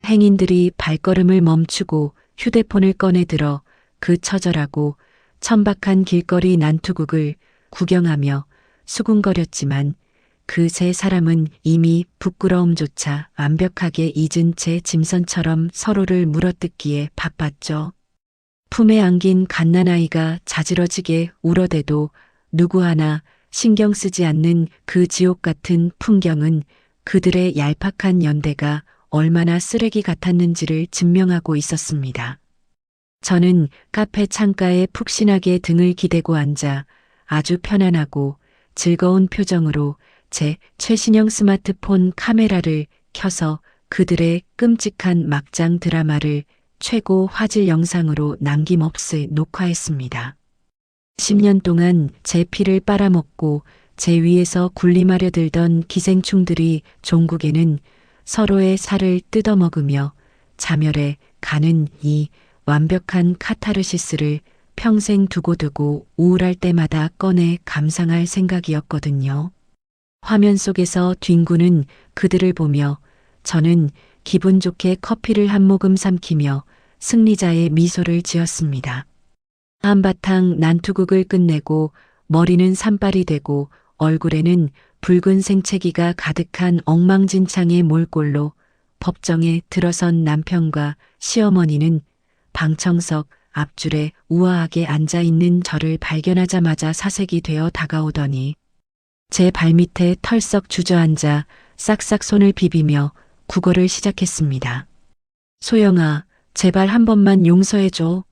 행인들이 발걸음을 멈추고 휴대폰을 꺼내들어 그 처절하고 천박한 길거리 난투극을 구경하며 수군거렸지만 그 세 사람은 이미 부끄러움조차 완벽하게 잊은 채 짐선처럼 서로를 물어뜯기에 바빴죠. 품에 안긴 갓난아이가 자지러지게 울어대도 누구 하나 신경 쓰지 않는 그 지옥 같은 풍경은 그들의 얄팍한 연대가 얼마나 쓰레기 같았는지를 증명하고 있었습니다. 저는 카페 창가에 푹신하게 등을 기대고 앉아 아주 편안하고 즐거운 표정으로 제 최신형 스마트폰 카메라를 켜서 그들의 끔찍한 막장 드라마를 최고 화질 영상으로 남김없이 녹화했습니다. 10년 동안 제 피를 빨아먹고 제 위에서 군림하려 들던 기생충들이 종국에는 서로의 살을 뜯어먹으며 자멸해 가는 이 완벽한 카타르시스를 평생 두고두고 우울할 때마다 꺼내 감상할 생각이었거든요. 화면 속에서 뒹구는 그들을 보며 저는 기분 좋게 커피를 한 모금 삼키며 승리자의 미소를 지었습니다. 한바탕 난투극을 끝내고 머리는 산발이 되고 얼굴에는 붉은 생채기가 가득한 엉망진창의 몰골로 법정에 들어선 남편과 시어머니는 방청석 앞줄에 우아하게 앉아있는 저를 발견하자마자 사색이 되어 다가오더니 제 발밑에 털썩 주저앉아 싹싹 손을 비비며 국어를 시작했습니다. 소영아, 제발 한 번만 용서해줘.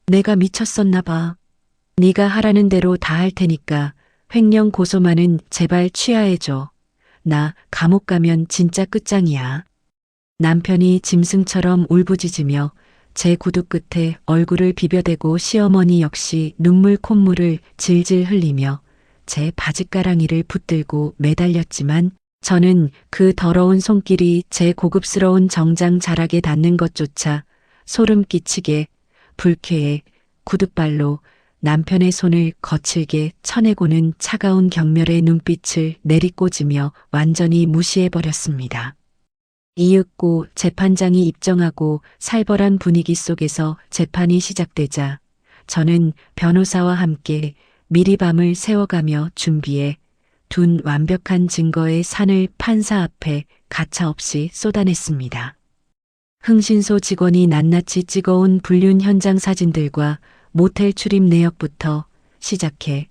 내가 미쳤었나 봐. 네가 하라는 대로 다 할 테니까 횡령 고소만은 제발 취하해줘. 나 감옥 가면 진짜 끝장이야. 남편이 짐승처럼 울부짖으며 제 구두 끝에 얼굴을 비벼대고 시어머니 역시 눈물 콧물을 질질 흘리며 제 바짓가랑이를 붙들고 매달렸지만 저는 그 더러운 손길이 제 고급스러운 정장 자락에 닿는 것조차 소름 끼치게 불쾌해 구둣발로 남편의 손을 거칠게 쳐내고는 차가운 경멸의 눈빛을 내리꽂으며 완전히 무시해버렸습니다. 이윽고 재판장이 입정하고 살벌한 분위기 속에서 재판이 시작되자 저는 변호사와 함께 미리 밤을 새워가며 준비해 둔 완벽한 증거의 산을 판사 앞에 가차없이 쏟아냈습니다. 흥신소 직원이 낱낱이 찍어온 불륜 현장 사진들과 모텔 출입 내역부터 시작해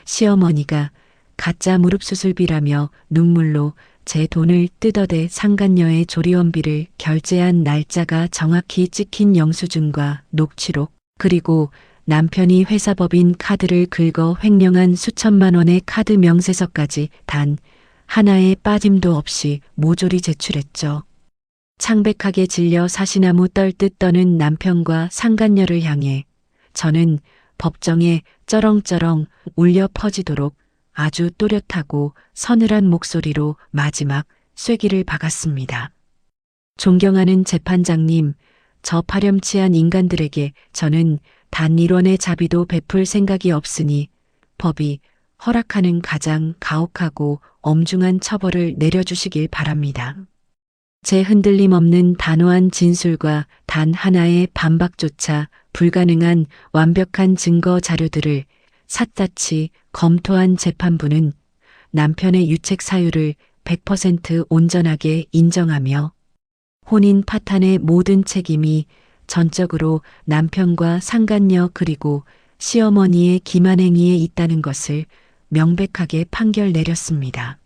시어머니가 가짜 무릎 수술비라며 눈물로 제 돈을 뜯어대 상간녀의 조리원비를 결제한 날짜가 정확히 찍힌 영수증과 녹취록, 그리고 남편이 회사법인 카드를 긁어 횡령한 수천만 원의 카드 명세서까지 단 하나의 빠짐도 없이 모조리 제출했죠. 창백하게 질려 사시나무 떨듯 떠는 남편과 상간녀를 향해 저는 법정에 쩌렁쩌렁 울려 퍼지도록 아주 또렷하고 서늘한 목소리로 마지막 쐐기를 박았습니다. 존경하는 재판장님, 저 파렴치한 인간들에게 저는 단 1원의 자비도 베풀 생각이 없으니 법이 허락하는 가장 가혹하고 엄중한 처벌을 내려주시길 바랍니다. 제 흔들림 없는 단호한 진술과 단 하나의 반박조차 불가능한 완벽한 증거 자료들을 샅샅이 검토한 재판부는 남편의 유책 사유를 100% 온전하게 인정하며 혼인 파탄의 모든 책임이 전적으로 남편과 상간녀 그리고 시어머니의 기만행위에 있다는 것을 명백하게 판결 내렸습니다.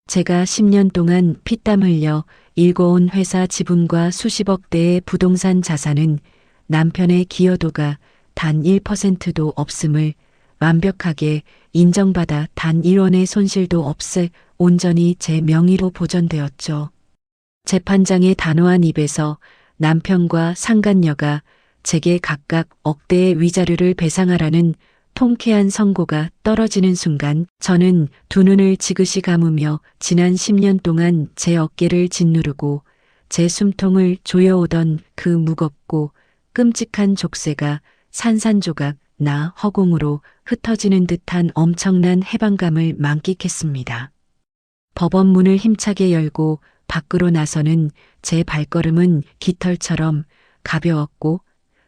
제가 10년 동안 피땀 흘려 일궈온 회사 지분과 수십억 대의 부동산 자산은 남편의 기여도가 단 1%도 없음을 완벽하게 인정받아 단 1원의 손실도 없애 온전히 제 명의로 보전되었죠. 재판장의 단호한 입에서 남편과 상간녀가 제게 각각 억대의 위자료를 배상하라는 통쾌한 선고가 떨어지는 순간 저는 두 눈을 지그시 감으며 지난 10년 동안 제 어깨를 짓누르고 제 숨통을 조여오던 그 무겁고 끔찍한 족쇄가 산산조각 나 허공으로 흩어지는 듯한 엄청난 해방감을 만끽했습니다. 법원 문을 힘차게 열고 밖으로 나서는 제 발걸음은 깃털처럼 가벼웠고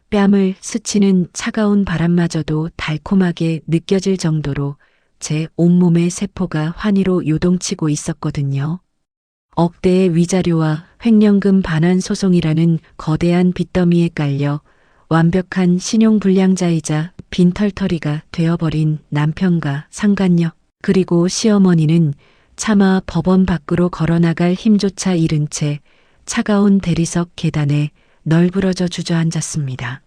뺨을 스치는 차가운 바람마저도 달콤하게 느껴질 정도로 제 온몸의 세포가 환희로 요동치고 있었거든요. 억대의 위자료와 횡령금 반환 소송이라는 거대한 빚더미에 깔려 완벽한 신용불량자이자 빈털터리가 되어버린 남편과 상간녀 그리고 시어머니는 차마 법원 밖으로 걸어나갈 힘조차 잃은 채 차가운 대리석 계단에 널브러져 주저앉았습니다.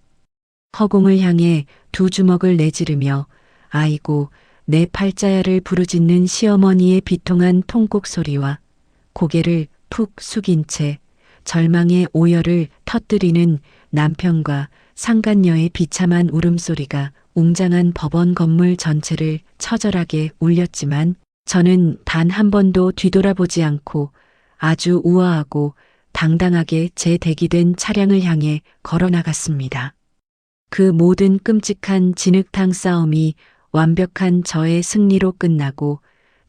허공을 향해 두 주먹을 내지르며 아이고 내 팔자야를 부르짖는 시어머니의 비통한 통곡 소리와 고개를 푹 숙인 채 절망의 오열을 터뜨리는 남편과 상간녀의 비참한 울음소리가 웅장한 법원 건물 전체를 처절하게 울렸지만 저는 단 한 번도 뒤돌아보지 않고 아주 우아하고 당당하게 제 대기된 차량을 향해 걸어나갔습니다. 그 모든 끔찍한 진흙탕 싸움이 완벽한 저의 승리로 끝나고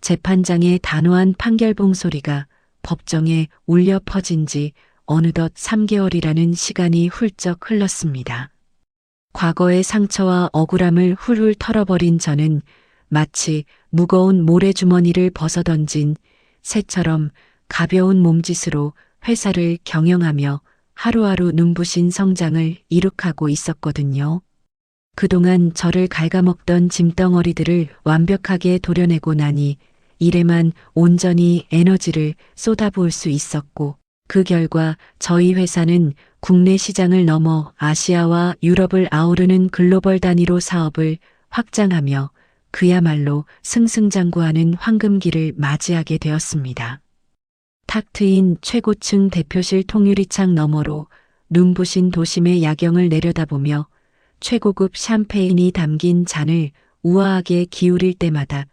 재판장의 단호한 판결봉 소리가 법정에 울려 퍼진 지 어느덧 3개월이라는 시간이 훌쩍 흘렀습니다. 과거의 상처와 억울함을 훌훌 털어버린 저는 마치 무거운 모래주머니를 벗어던진 새처럼 가벼운 몸짓으로 회사를 경영하며 하루하루 눈부신 성장을 이룩하고 있었거든요. 그동안 저를 갉아먹던 짐덩어리들을 완벽하게 도려내고 나니 일에만 온전히 에너지를 쏟아부을 수 있었고 그 결과 저희 회사는 국내 시장을 넘어 아시아와 유럽을 아우르는 글로벌 단위로 사업을 확장하며 그야말로 승승장구하는 황금기를 맞이하게 되었습니다. 탁 트인 최고층 대표실 통유리창 너머로 눈부신 도심의 야경을 내려다보며 최고급 샴페인이 담긴 잔을 우아하게 기울일 때마다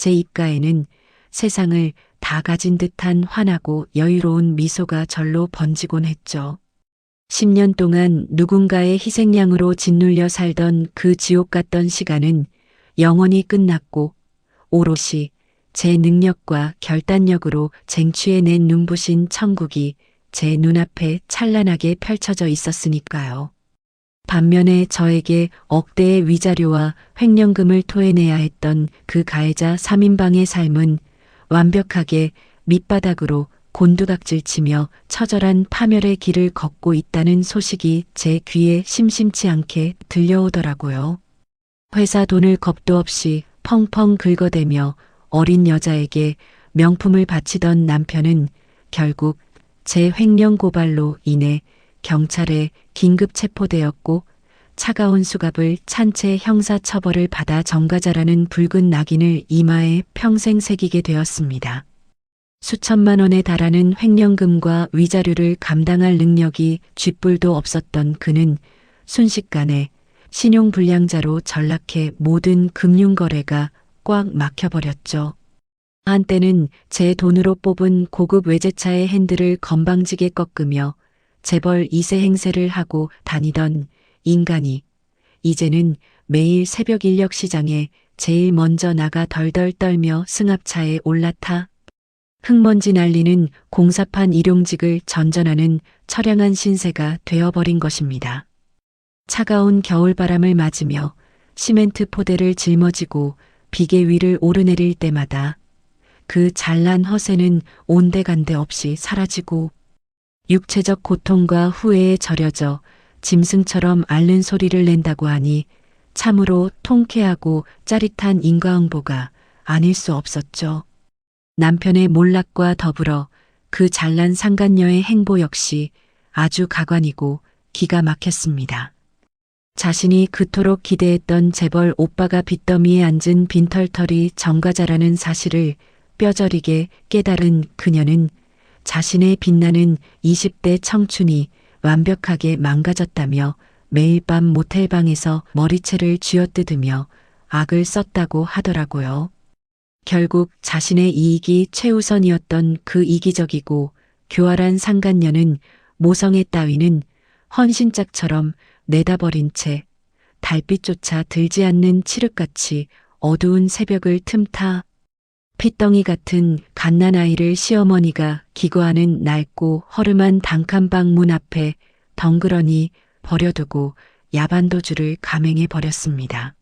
제 입가에는 세상을 다 가진 듯한 환하고 여유로운 미소가 절로 번지곤 했죠. 10년 동안 누군가의 희생양으로 짓눌려 살던 그 지옥 같던 시간은 영원히 끝났고 오롯이 제 능력과 결단력으로 쟁취해낸 눈부신 천국이 제 눈앞에 찬란하게 펼쳐져 있었으니까요. 반면에 저에게 억대의 위자료와 횡령금을 토해내야 했던 그 가해자 3인방의 삶은 완벽하게 밑바닥으로 곤두박질치며 처절한 파멸의 길을 걷고 있다는 소식이 제 귀에 심심치 않게 들려오더라고요. 회사 돈을 겁도 없이 펑펑 긁어대며 어린 여자에게 명품을 바치던 남편은 결국 제 횡령 고발로 인해 경찰에 긴급 체포되었고 차가운 수갑을 찬 채 형사처벌을 받아 정가자라는 붉은 낙인을 이마에 평생 새기게 되었습니다. 수천만 원에 달하는 횡령금과 위자료를 감당할 능력이 쥐뿔도 없었던 그는 순식간에 신용불량자로 전락해 모든 금융거래가 꽉 막혀버렸죠. 한때는 제 돈으로 뽑은 고급 외제차의 핸들을 건방지게 꺾으며 재벌 2세 행세를 하고 다니던 인간이 이제는 매일 새벽 인력 시장에 제일 먼저 나가 덜덜 떨며 승합차에 올라타 흙먼지 날리는 공사판 일용직을 전전하는 처량한 신세가 되어버린 것입니다. 차가운 겨울바람을 맞으며 시멘트 포대를 짊어지고 비계 위를 오르내릴 때마다 그 잘난 허세는 온데간데 없이 사라지고 육체적 고통과 후회에 절여져 짐승처럼 앓는 소리를 낸다고 하니 참으로 통쾌하고 짜릿한 인과응보가 아닐 수 없었죠. 남편의 몰락과 더불어 그 잘난 상간녀의 행보 역시 아주 가관이고 기가 막혔습니다. 자신이 그토록 기대했던 재벌 오빠가 빚더미에 앉은 빈털털이 정가자라는 사실을 뼈저리게 깨달은 그녀는 자신의 빛나는 20대 청춘이 완벽하게 망가졌다며 매일 밤 모텔방에서 머리채를 쥐어뜯으며 악을 썼다고 하더라고요. 결국 자신의 이익이 최우선이었던 그 이기적이고 교활한 상간녀는 모성애 따위는 헌신짝처럼 내다버린 채 달빛조차 들지 않는 칠흑같이 어두운 새벽을 틈타 핏덩이 같은 갓난아이를 시어머니가 기거하는 낡고 허름한 단칸방 문 앞에 덩그러니 버려두고 야반도주를 감행해 버렸습니다.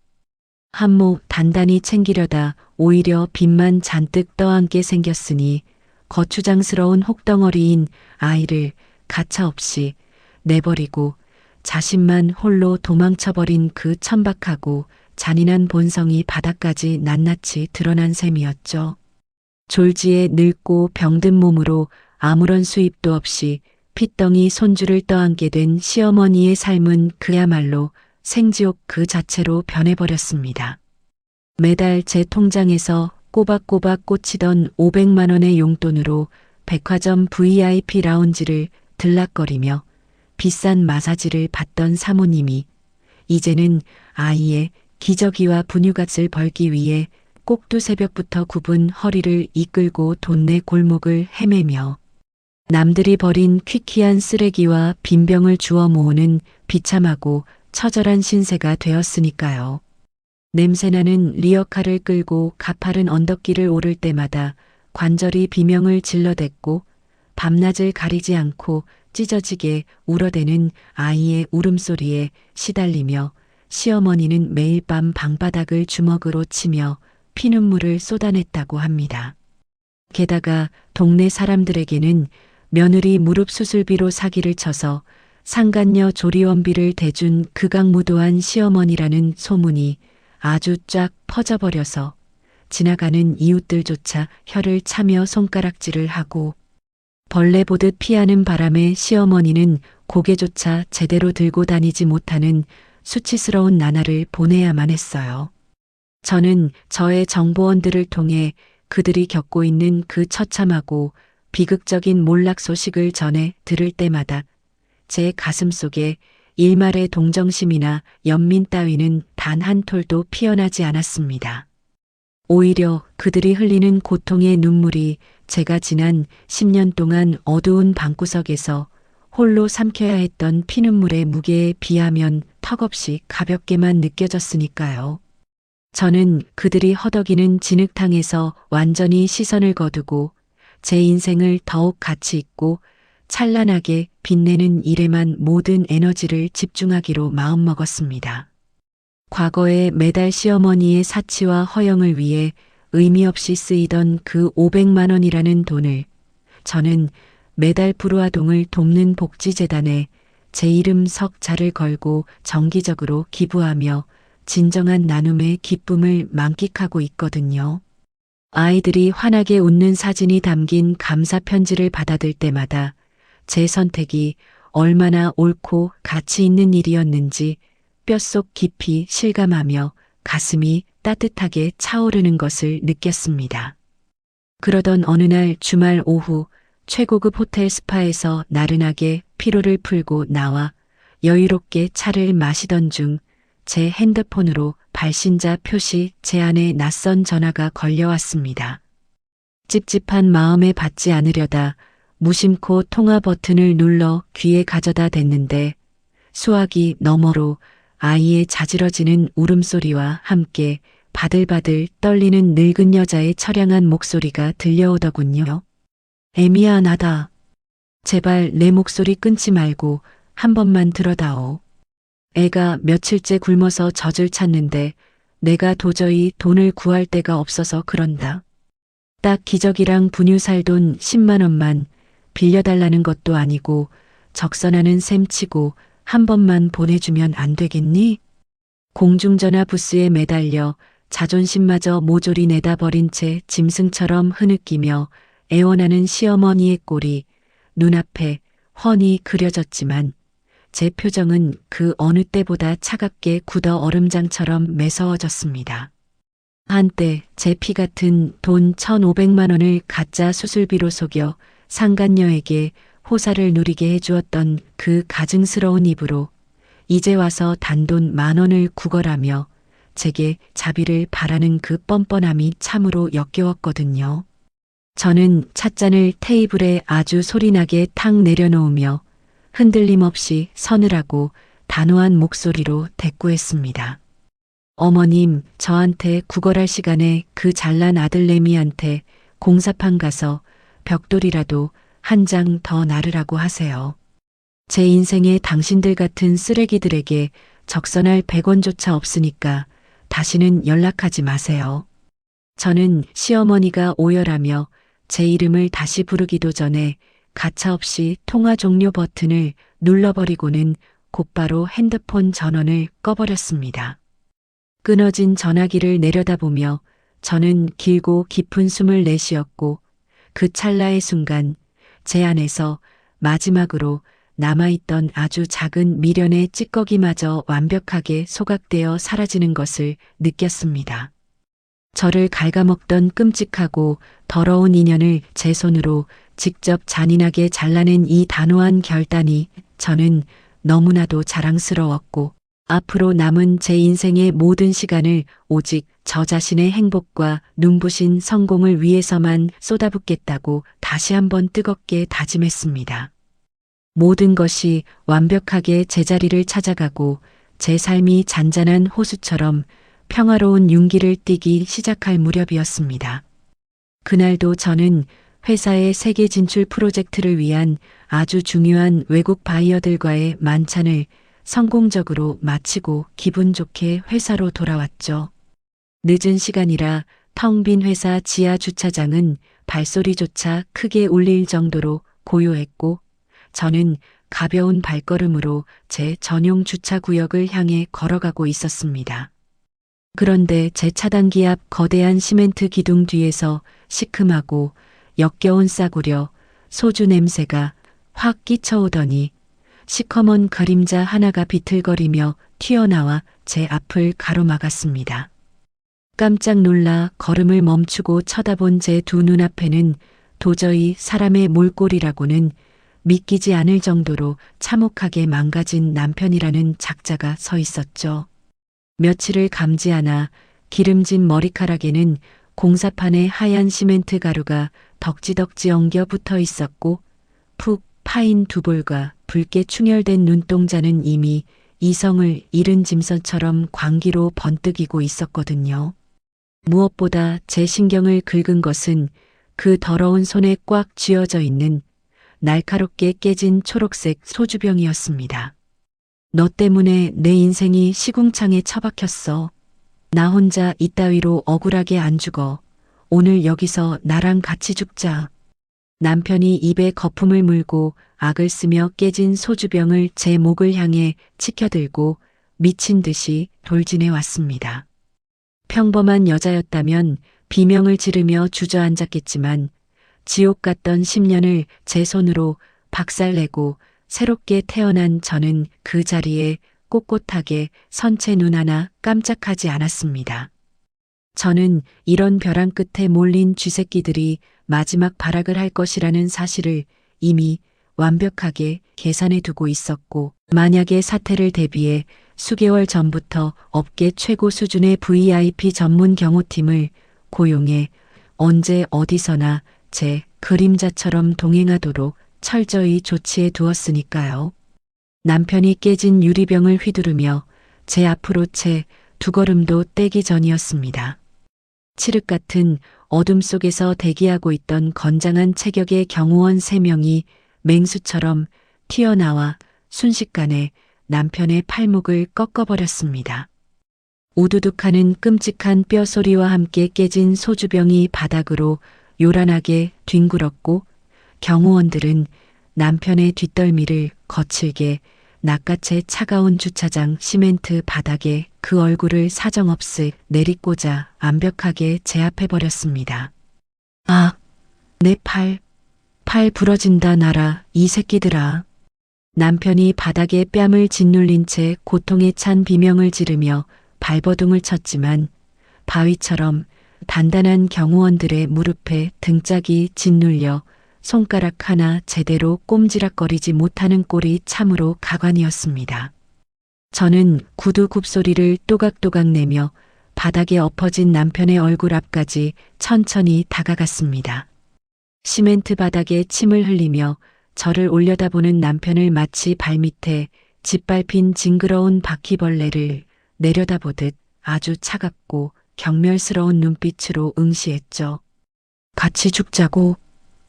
한몫 단단히 챙기려다 오히려 빚만 잔뜩 떠안게 생겼으니 거추장스러운 혹덩어리인 아이를 가차없이 내버리고 자신만 홀로 도망쳐버린 그 천박하고 잔인한 본성이 바닥까지 낱낱이 드러난 셈이었죠. 졸지에 늙고 병든 몸으로 아무런 수입도 없이 핏덩이 손주를 떠안게 된 시어머니의 삶은 그야말로 생지옥 그 자체로 변해버렸습니다. 매달 제 통장에서 꼬박꼬박 꽂히던 500만 원의 용돈으로 백화점 VIP 라운지를 들락거리며 비싼 마사지를 받던 사모님이 이제는 아이의 기저귀와 분유값을 벌기 위해 꼭두새벽부터 굽은 허리를 이끌고 동네 골목을 헤매며 남들이 버린 퀴퀴한 쓰레기와 빈병을 주워 모으는 비참하고 처절한 신세가 되었으니까요. 냄새나는 리어카를 끌고 가파른 언덕길을 오를 때마다 관절이 비명을 질러댔고 밤낮을 가리지 않고 찢어지게 울어대는 아이의 울음소리에 시달리며 시어머니는 매일 밤 방바닥을 주먹으로 치며 피눈물을 쏟아냈다고 합니다. 게다가 동네 사람들에게는 며느리 무릎 수술비로 사기를 쳐서 상간녀 조리원비를 대준 극악무도한 시어머니라는 소문이 아주 쫙 퍼져버려서 지나가는 이웃들조차 혀를 차며 손가락질을 하고 벌레 보듯 피하는 바람에 시어머니는 고개조차 제대로 들고 다니지 못하는 수치스러운 나날을 보내야만 했어요. 저는 저의 정보원들을 통해 그들이 겪고 있는 그 처참하고 비극적인 몰락 소식을 전해 들을 때마다 제 가슴 속에 일말의 동정심이나 연민 따위는 단 한 톨도 피어나지 않았습니다. 오히려 그들이 흘리는 고통의 눈물이 제가 지난 10년 동안 어두운 방구석에서 홀로 삼켜야 했던 피눈물의 무게에 비하면 턱없이 가볍게만 느껴졌으니까요. 저는 그들이 허덕이는 진흙탕에서 완전히 시선을 거두고 제 인생을 더욱 가치 있고 찬란하게 빛내는 일에만 모든 에너지를 집중하기로 마음먹었습니다. 과거에 매달 시어머니의 사치와 허영을 위해 의미 없이 쓰이던 그 500만 원이라는 돈을 저는 매달 불우아동을 돕는 복지재단에 제 이름 석자를 걸고 정기적으로 기부하며 진정한 나눔의 기쁨을 만끽하고 있거든요. 아이들이 환하게 웃는 사진이 담긴 감사 편지를 받아들 때마다 제 선택이 얼마나 옳고 가치 있는 일이었는지 뼛속 깊이 실감하며 가슴이 따뜻하게 차오르는 것을 느꼈습니다. 그러던 어느 날 주말 오후 최고급 호텔 스파에서 나른하게 피로를 풀고 나와 여유롭게 차를 마시던 중 제 핸드폰으로 발신자 표시 제안의 낯선 전화가 걸려왔습니다. 찝찝한 마음에 받지 않으려다 무심코 통화 버튼을 눌러 귀에 가져다 댔는데 수화기 너머로 아이의 자지러지는 울음소리와 함께 바들바들 떨리는 늙은 여자의 처량한 목소리가 들려오더군요. 애미야, 나다. 제발 내 목소리 끊지 말고 한 번만 들어다오. 애가 며칠째 굶어서 젖을 찾는데 내가 도저히 돈을 구할 데가 없어서 그런다. 딱 기저귀랑 분유 살 돈 10만 원만 빌려달라는 것도 아니고 적선하는 셈 치고 한 번만 보내주면 안 되겠니? 공중전화 부스에 매달려 자존심마저 모조리 내다버린 채 짐승처럼 흐느끼며 애원하는 시어머니의 꼴이 눈앞에 훤히 그려졌지만 제 표정은 그 어느 때보다 차갑게 굳어 얼음장처럼 매서워졌습니다. 한때 제 피 같은 돈 1,500만 원을 가짜 수술비로 속여 상간녀에게 호사를 누리게 해주었던 그 가증스러운 입으로 이제 와서 단돈 10,000원을 구걸하며 제게 자비를 바라는 그 뻔뻔함이 참으로 역겨웠거든요. 저는 찻잔을 테이블에 아주 소리나게 탁 내려놓으며 흔들림 없이 서늘하고 단호한 목소리로 대꾸했습니다. 어머님, 저한테 구걸할 시간에 그 잘난 아들내미한테 공사판 가서 벽돌이라도 한 장 더 나르라고 하세요. 제 인생에 당신들 같은 쓰레기들에게 적선할 100원조차 없으니까 다시는 연락하지 마세요. 저는 시어머니가 오열하며 제 이름을 다시 부르기도 전에 가차없이 통화 종료 버튼을 눌러버리고는 곧바로 핸드폰 전원을 꺼버렸습니다. 끊어진 전화기를 내려다보며 저는 길고 깊은 숨을 내쉬었고 그 찰나의 순간 제 안에서 마지막으로 남아있던 아주 작은 미련의 찌꺼기마저 완벽하게 소각되어 사라지는 것을 느꼈습니다. 저를 갉아먹던 끔찍하고 더러운 인연을 제 손으로 직접 잔인하게 잘라낸 이 단호한 결단이 저는 너무나도 자랑스러웠고 앞으로 남은 제 인생의 모든 시간을 오직 저 자신의 행복과 눈부신 성공을 위해서만 쏟아붓겠다고 다시 한번 뜨겁게 다짐했습니다. 모든 것이 완벽하게 제자리를 찾아가고 제 삶이 잔잔한 호수처럼 평화로운 윤기를 띠기 시작할 무렵이었습니다. 그날도 저는 회사의 세계 진출 프로젝트를 위한 아주 중요한 외국 바이어들과의 만찬을 성공적으로 마치고 기분 좋게 회사로 돌아왔죠. 늦은 시간이라 텅 빈 회사 지하 주차장은 발소리조차 크게 울릴 정도로 고요했고 저는 가벼운 발걸음으로 제 전용 주차구역을 향해 걸어가고 있었습니다. 그런데 제 차단기 앞 거대한 시멘트 기둥 뒤에서 시큼하고 역겨운 싸구려 소주 냄새가 확 끼쳐오더니 시커먼 그림자 하나가 비틀거리며 튀어나와 제 앞을 가로막았습니다. 깜짝 놀라 걸음을 멈추고 쳐다본 제 두 눈앞에는 도저히 사람의 몰골이라고는 믿기지 않을 정도로 참혹하게 망가진 남편이라는 작자가 서 있었죠. 며칠을 감지 않아 기름진 머리카락에는 공사판에 하얀 시멘트 가루가 덕지덕지 엉겨 붙어 있었고 푹 파인 두 볼과 붉게 충혈된 눈동자는 이미 이성을 잃은 짐승처럼 광기로 번뜩이고 있었거든요. 무엇보다 제 신경을 긁은 것은 그 더러운 손에 꽉 쥐어져 있는 날카롭게 깨진 초록색 소주병이었습니다. 너 때문에 내 인생이 시궁창에 처박혔어. 나 혼자 이따위로 억울하게 안 죽어. 오늘 여기서 나랑 같이 죽자. 남편이 입에 거품을 물고 악을 쓰며 깨진 소주병을 제 목을 향해 치켜들고 미친 듯이 돌진해 왔습니다. 평범한 여자였다면 비명을 지르며 주저앉았겠지만 지옥 같던 10년을 제 손으로 박살내고 새롭게 태어난 저는 그 자리에 꼿꼿하게 선 채 눈 하나 깜짝하지 않았습니다. 저는 이런 벼랑 끝에 몰린 쥐새끼들이 마지막 발악을 할 것이라는 사실을 이미 완벽하게 계산해 두고 있었고, 만약의 사태를 대비해 수개월 전부터 업계 최고 수준의 VIP 전문 경호팀을 고용해 언제 어디서나 제 그림자처럼 동행하도록 철저히 조치해 두었으니까요. 남편이 깨진 유리병을 휘두르며 제 앞으로 채 두 걸음도 떼기 전이었습니다. 칠흑 같은 어둠 속에서 대기하고 있던 건장한 체격의 경호원 3명이 맹수처럼 튀어나와 순식간에 남편의 팔목을 꺾어버렸습니다. 우두둑하는 끔찍한 뼈소리와 함께 깨진 소주병이 바닥으로 요란하게 뒹굴었고, 경호원들은 남편의 뒷덜미를 거칠게 낚아채 차가운 주차장 시멘트 바닥에 그 얼굴을 사정없이 내리꽂아 완벽하게 제압해버렸습니다. 아, 내 팔 부러진다 나라 이 새끼들아. 남편이 바닥에 뺨을 짓눌린 채 고통에 찬 비명을 지르며 발버둥을 쳤지만 바위처럼 단단한 경호원들의 무릎에 등짝이 짓눌려 손가락 하나 제대로 꼼지락거리지 못하는 꼴이 참으로 가관이었습니다. 저는 구두 굽소리를 또각또각 내며 바닥에 엎어진 남편의 얼굴 앞까지 천천히 다가갔습니다. 시멘트 바닥에 침을 흘리며 저를 올려다보는 남편을 마치 발밑에 짓밟힌 징그러운 바퀴벌레를 내려다보듯 아주 차갑고 경멸스러운 눈빛으로 응시했죠. 같이 죽자고?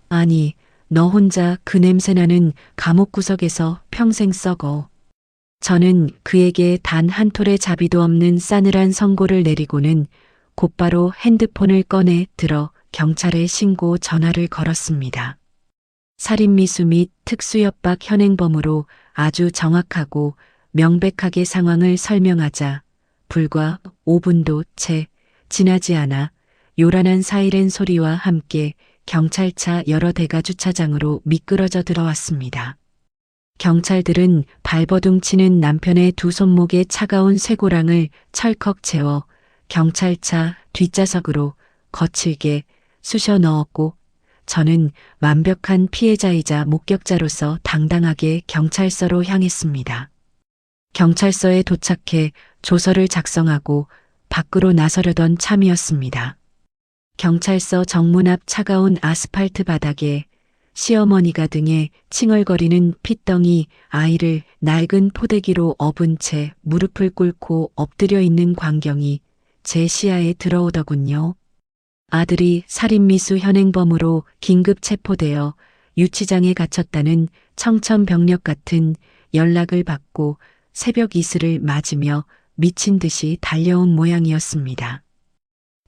아니, 너 혼자 그 냄새나는 감옥 구석에서 평생 썩어. 저는 그에게 단 한 톨의 자비도 없는 싸늘한 선고를 내리고는 곧바로 핸드폰을 꺼내 들어 경찰에 신고 전화를 걸었습니다. 살인미수 및 특수협박 현행범으로 아주 정확하고 명백하게 상황을 설명하자 불과 5분도 채 지나지 않아 요란한 사이렌 소리와 함께 경찰차 여러 대가 주차장으로 미끄러져 들어왔습니다. 경찰들은 발버둥 치는 남편의 두 손목에 차가운 쇠고랑을 철컥 채워 경찰차 뒷좌석으로 거칠게 쑤셔 넣었고, 저는 완벽한 피해자이자 목격자로서 당당하게 경찰서로 향했습니다. 경찰서에 도착해 조서를 작성하고 밖으로 나서려던 참이었습니다. 경찰서 정문 앞 차가운 아스팔트 바닥에 시어머니가 등에 칭얼거리는 핏덩이 아이를 낡은 포대기로 업은 채 무릎을 꿇고 엎드려 있는 광경이 제 시야에 들어오더군요. 아들이 살인미수 현행범으로 긴급 체포되어 유치장에 갇혔다는 청천벽력 같은 연락을 받고 새벽 이슬을 맞으며 미친 듯이 달려온 모양이었습니다.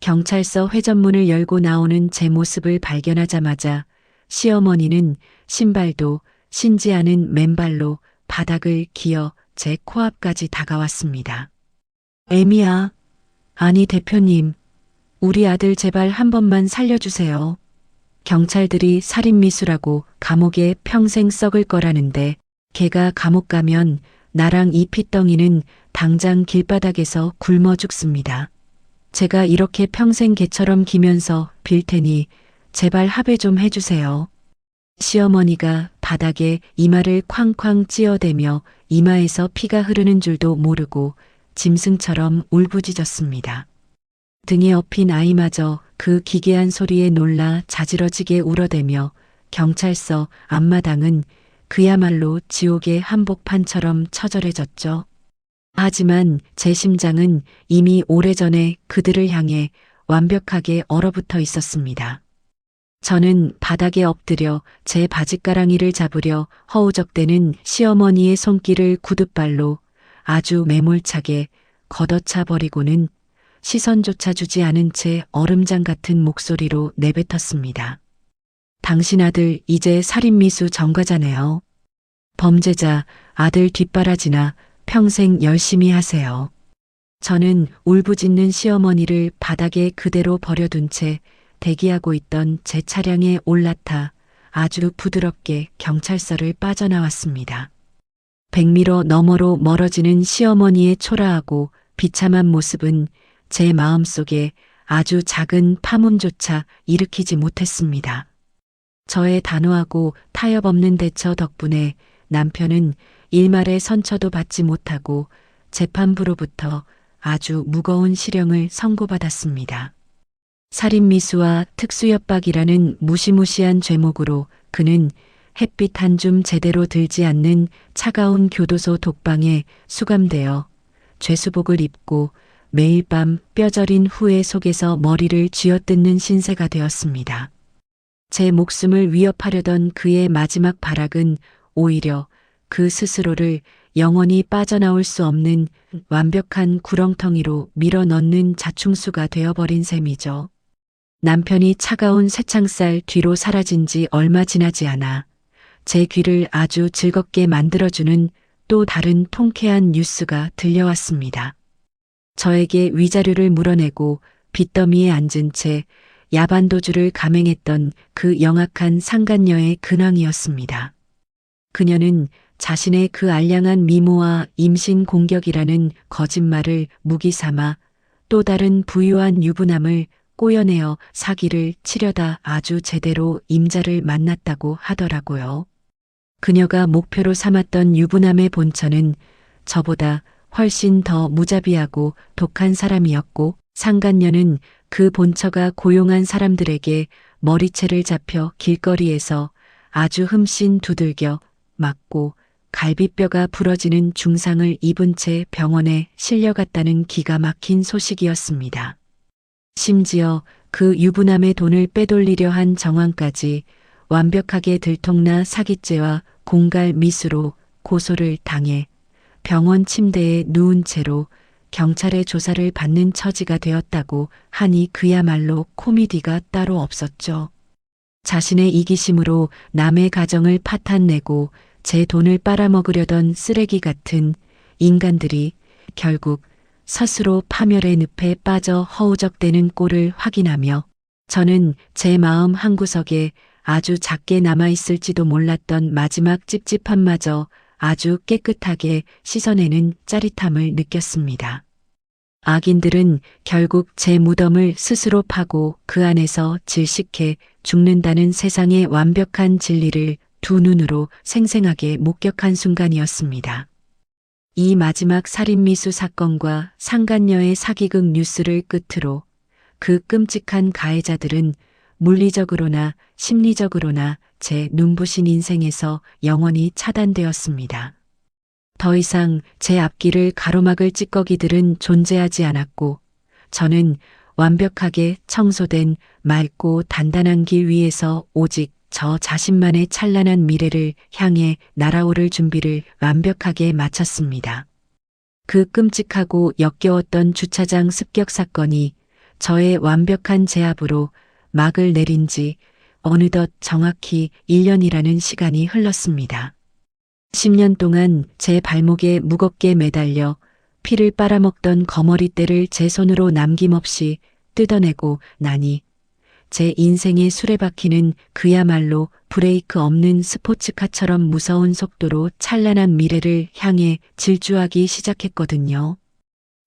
경찰서 회전문을 열고 나오는 제 모습을 발견하자마자 시어머니는 신발도 신지 않은 맨발로 바닥을 기어 제 코앞까지 다가왔습니다. 애미야, 아니 대표님, 우리 아들 제발 한 번만 살려주세요. 경찰들이 살인미수라고 감옥에 평생 썩을 거라는데 걔가 감옥 가면 나랑 이 핏덩이는 당장 길바닥에서 굶어 죽습니다. 제가 이렇게 평생 개처럼 기면서 빌 테니 제발 합의 좀 해주세요. 시어머니가 바닥에 이마를 쾅쾅 찧어대며 이마에서 피가 흐르는 줄도 모르고 짐승처럼 울부짖었습니다. 등에 업힌 아이마저 그 기괴한 소리에 놀라 자지러지게 울어대며 경찰서 앞마당은 그야말로 지옥의 한복판처럼 처절해졌죠. 하지만 제 심장은 이미 오래전에 그들을 향해 완벽하게 얼어붙어 있었습니다. 저는 바닥에 엎드려 제 바짓가랑이를 잡으려 허우적대는 시어머니의 손길을 구둣발로 아주 매몰차게 걷어차 버리고는 시선조차 주지 않은 채 얼음장 같은 목소리로 내뱉었습니다. 당신 아들 이제 살인미수 전과자네요. 범죄자 아들 뒷바라지나 평생 열심히 하세요. 저는 울부짖는 시어머니를 바닥에 그대로 버려둔 채 대기하고 있던 제 차량에 올라타 아주 부드럽게 경찰서를 빠져나왔습니다. 100미러 너머로 멀어지는 시어머니의 초라하고 비참한 모습은 제 마음속에 아주 작은 파문조차 일으키지 못했습니다. 저의 단호하고 타협 없는 대처 덕분에 남편은 일말의 선처도 받지 못하고 재판부로부터 아주 무거운 실형을 선고받았습니다. 살인미수와 특수협박이라는 무시무시한 죄목으로 그는 햇빛 한 줌 제대로 들지 않는 차가운 교도소 독방에 수감되어 죄수복을 입고 매일 밤 뼈저린 후회 속에서 머리를 쥐어뜯는 신세가 되었습니다. 제 목숨을 위협하려던 그의 마지막 발악은 오히려 그 스스로를 영원히 빠져나올 수 없는 완벽한 구렁텅이로 밀어넣는 자충수가 되어버린 셈이죠. 남편이 차가운 쇠창살 뒤로 사라진 지 얼마 지나지 않아 제 귀를 아주 즐겁게 만들어주는 또 다른 통쾌한 뉴스가 들려왔습니다. 저에게 위자료를 물어내고 빚더미에 앉은 채 야반도주를 감행했던 그 영악한 상간녀의 근황이었습니다. 그녀는 자신의 그 알량한 미모와 임신 공격이라는 거짓말을 무기 삼아 또 다른 부유한 유부남을 꼬여내어 사기를 치려다 아주 제대로 임자를 만났다고 하더라고요. 그녀가 목표로 삼았던 유부남의 본처는 저보다 훨씬 더 무자비하고 독한 사람이었고 상간녀는 그 본처가 고용한 사람들에게 머리채를 잡혀 길거리에서 아주 흠씬 두들겨 맞고 갈비뼈가 부러지는 중상을 입은 채 병원에 실려갔다는 기가 막힌 소식이었습니다. 심지어 그 유부남의 돈을 빼돌리려 한 정황까지 완벽하게 들통나 사기죄와 공갈 미수로 고소를 당해 병원 침대에 누운 채로 경찰의 조사를 받는 처지가 되었다고 하니 그야말로 코미디가 따로 없었죠. 자신의 이기심으로 남의 가정을 파탄내고 제 돈을 빨아먹으려던 쓰레기 같은 인간들이 결국 스스로 파멸의 늪에 빠져 허우적대는 꼴을 확인하며 저는 제 마음 한구석에 아주 작게 남아있을지도 몰랐던 마지막 찝찝함마저 아주 깨끗하게 씻어내는 짜릿함을 느꼈습니다. 악인들은 결국 제 무덤을 스스로 파고 그 안에서 질식해 죽는다는 세상의 완벽한 진리를 두 눈으로 생생하게 목격한 순간이었습니다. 이 마지막 살인미수 사건과 상간녀의 사기극 뉴스를 끝으로 그 끔찍한 가해자들은 물리적으로나 심리적으로나 제 눈부신 인생에서 영원히 차단되었습니다. 더 이상 제 앞길을 가로막을 찌꺼기들은 존재하지 않았고 저는 완벽하게 청소된 맑고 단단한 길 위에서 오직 저 자신만의 찬란한 미래를 향해 날아오를 준비를 완벽하게 마쳤습니다. 그 끔찍하고 역겨웠던 주차장 습격 사건이 저의 완벽한 제압으로 막을 내린 지 어느덧 정확히 1년이라는 시간이 흘렀습니다. 10년 동안 제 발목에 무겁게 매달려 피를 빨아먹던 거머리대를 제 손으로 남김없이 뜯어내고 나니 제 인생의 수레바퀴는 그야말로 브레이크 없는 스포츠카처럼 무서운 속도로 찬란한 미래를 향해 질주하기 시작했거든요.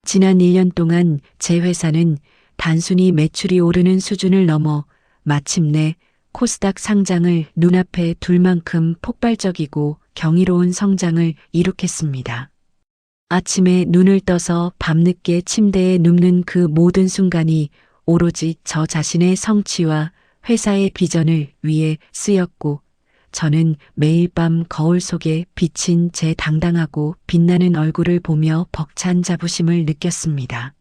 지난 1년 동안 제 회사는 단순히 매출이 오르는 수준을 넘어 마침내 코스닥 상장을 눈앞에 둘 만큼 폭발적이고 경이로운 성장을 이룩했습니다. 아침에 눈을 떠서 밤늦게 침대에 눕는 그 모든 순간이 오로지 저 자신의 성취와 회사의 비전을 위해 쓰였고 저는 매일 밤 거울 속에 비친 제 당당하고 빛나는 얼굴을 보며 벅찬 자부심을 느꼈습니다.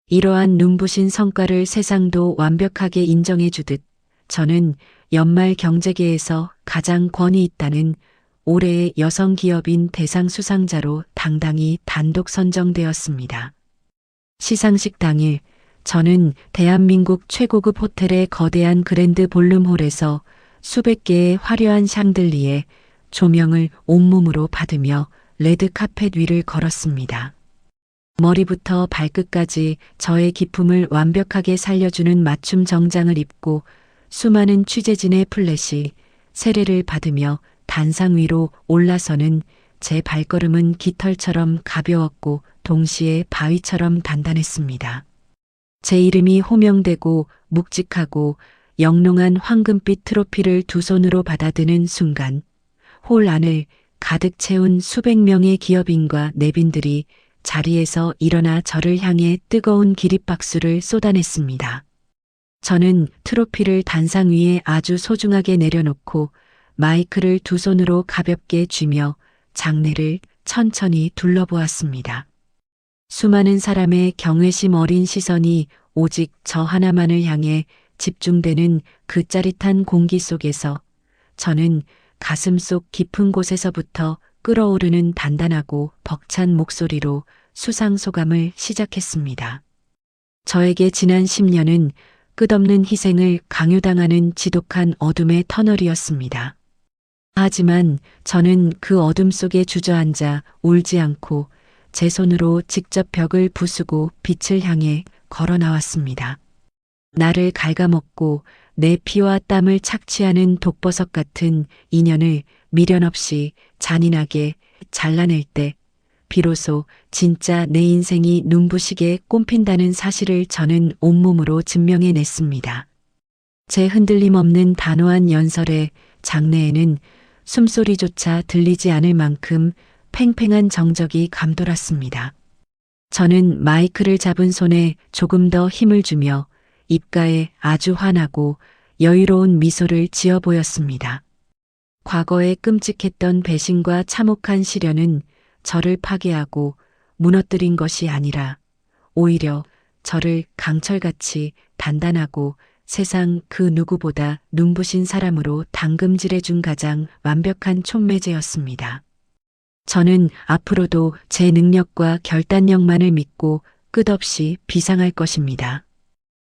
이러한 눈부신 성과를 세상도 완벽하게 인정해 주듯 저는 연말 경제계에서 가장 권위 있다는 올해의 여성 기업인 대상 수상자로 당당히 단독 선정되었습니다. 시상식 당일 저는 대한민국 최고급 호텔의 거대한 그랜드 볼룸홀에서 수백 개의 화려한 샹들리에 조명을 온몸으로 받으며 레드카펫 위를 걸었습니다. 머리부터 발끝까지 저의 기품을 완벽하게 살려주는 맞춤 정장을 입고 수많은 취재진의 플래시, 세례를 받으며 단상 위로 올라서는 제 발걸음은 깃털처럼 가벼웠고 동시에 바위처럼 단단했습니다. 제 이름이 호명되고 묵직하고 영롱한 황금빛 트로피를 두 손으로 받아드는 순간 홀 안을 가득 채운 수백 명의 기업인과 내빈들이 자리에서 일어나 저를 향해 뜨거운 기립박수를 쏟아냈습니다. 저는 트로피를 단상 위에 아주 소중하게 내려놓고 마이크를 두 손으로 가볍게 쥐며 장내를 천천히 둘러보았습니다. 수많은 사람의 경외심 어린 시선이 오직 저 하나만을 향해 집중되는 그 짜릿한 공기 속에서 저는 가슴 속 깊은 곳에서부터 끓어오르는 단단하고 벅찬 목소리로 수상 소감을 시작했습니다. 저에게 지난 10년은 끝없는 희생을 강요당하는 지독한 어둠의 터널이었습니다. 하지만 저는 그 어둠 속에 주저앉아 울지 않고 제 손으로 직접 벽을 부수고 빛을 향해 걸어 나왔습니다. 나를 갉아먹고 내 피와 땀을 착취하는 독버섯 같은 인연을 미련 없이 잔인하게 잘라낼 때 비로소 진짜 내 인생이 눈부시게 꽃핀다는 사실을 저는 온몸으로 증명해냈습니다. 제 흔들림 없는 단호한 연설의 장내에는 숨소리조차 들리지 않을 만큼 팽팽한 정적이 감돌았습니다. 저는 마이크를 잡은 손에 조금 더 힘을 주며 입가에 아주 환하고 여유로운 미소를 지어 보였습니다. 과거에 끔찍했던 배신과 참혹한 시련은 저를 파괴하고 무너뜨린 것이 아니라 오히려 저를 강철같이 단단하고 세상 그 누구보다 눈부신 사람으로 담금질해 준 가장 완벽한 촉매제였습니다. 저는 앞으로도 제 능력과 결단력만을 믿고 끝없이 비상할 것입니다.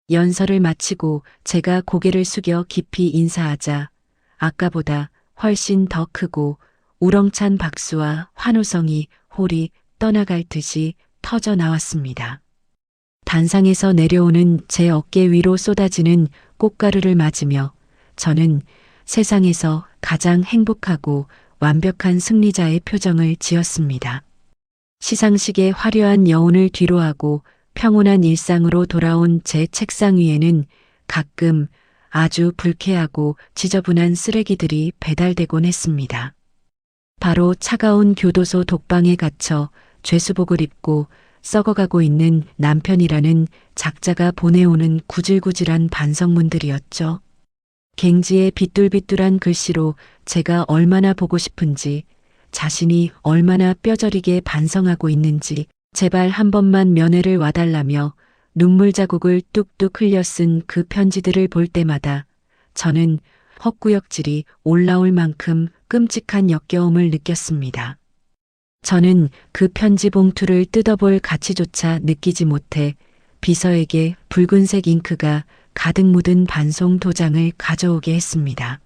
연설을 마치고 제가 고개를 숙여 깊이 인사하자 아까보다 훨씬 더 크고 우렁찬 박수와 환호성이 홀이 떠나갈 듯이 터져 나왔습니다. 단상에서 내려오는 제 어깨 위로 쏟아지는 꽃가루를 맞으며 저는 세상에서 가장 행복하고 완벽한 승리자의 표정을 지었습니다. 시상식의 화려한 여운을 뒤로하고 평온한 일상으로 돌아온 제 책상 위에는 가끔 아주 불쾌하고 지저분한 쓰레기들이 배달되곤 했습니다. 바로 차가운 교도소 독방에 갇혀 죄수복을 입고 썩어가고 있는 남편이라는 작자가 보내오는 구질구질한 반성문들이었죠. 갱지의 비뚤비뚤한 글씨로 제가 얼마나 보고 싶은지, 자신이 얼마나 뼈저리게 반성하고 있는지 제발 한 번만 면회를 와달라며 눈물 자국을 뚝뚝 흘려 쓴 그 편지들을 볼 때마다 저는 헛구역질이 올라올 만큼 끔찍한 역겨움을 느꼈습니다. 저는 그 편지 봉투를 뜯어볼 가치조차 느끼지 못해 비서에게 붉은색 잉크가 가득 묻은 반송 도장을 가져오게 했습니다.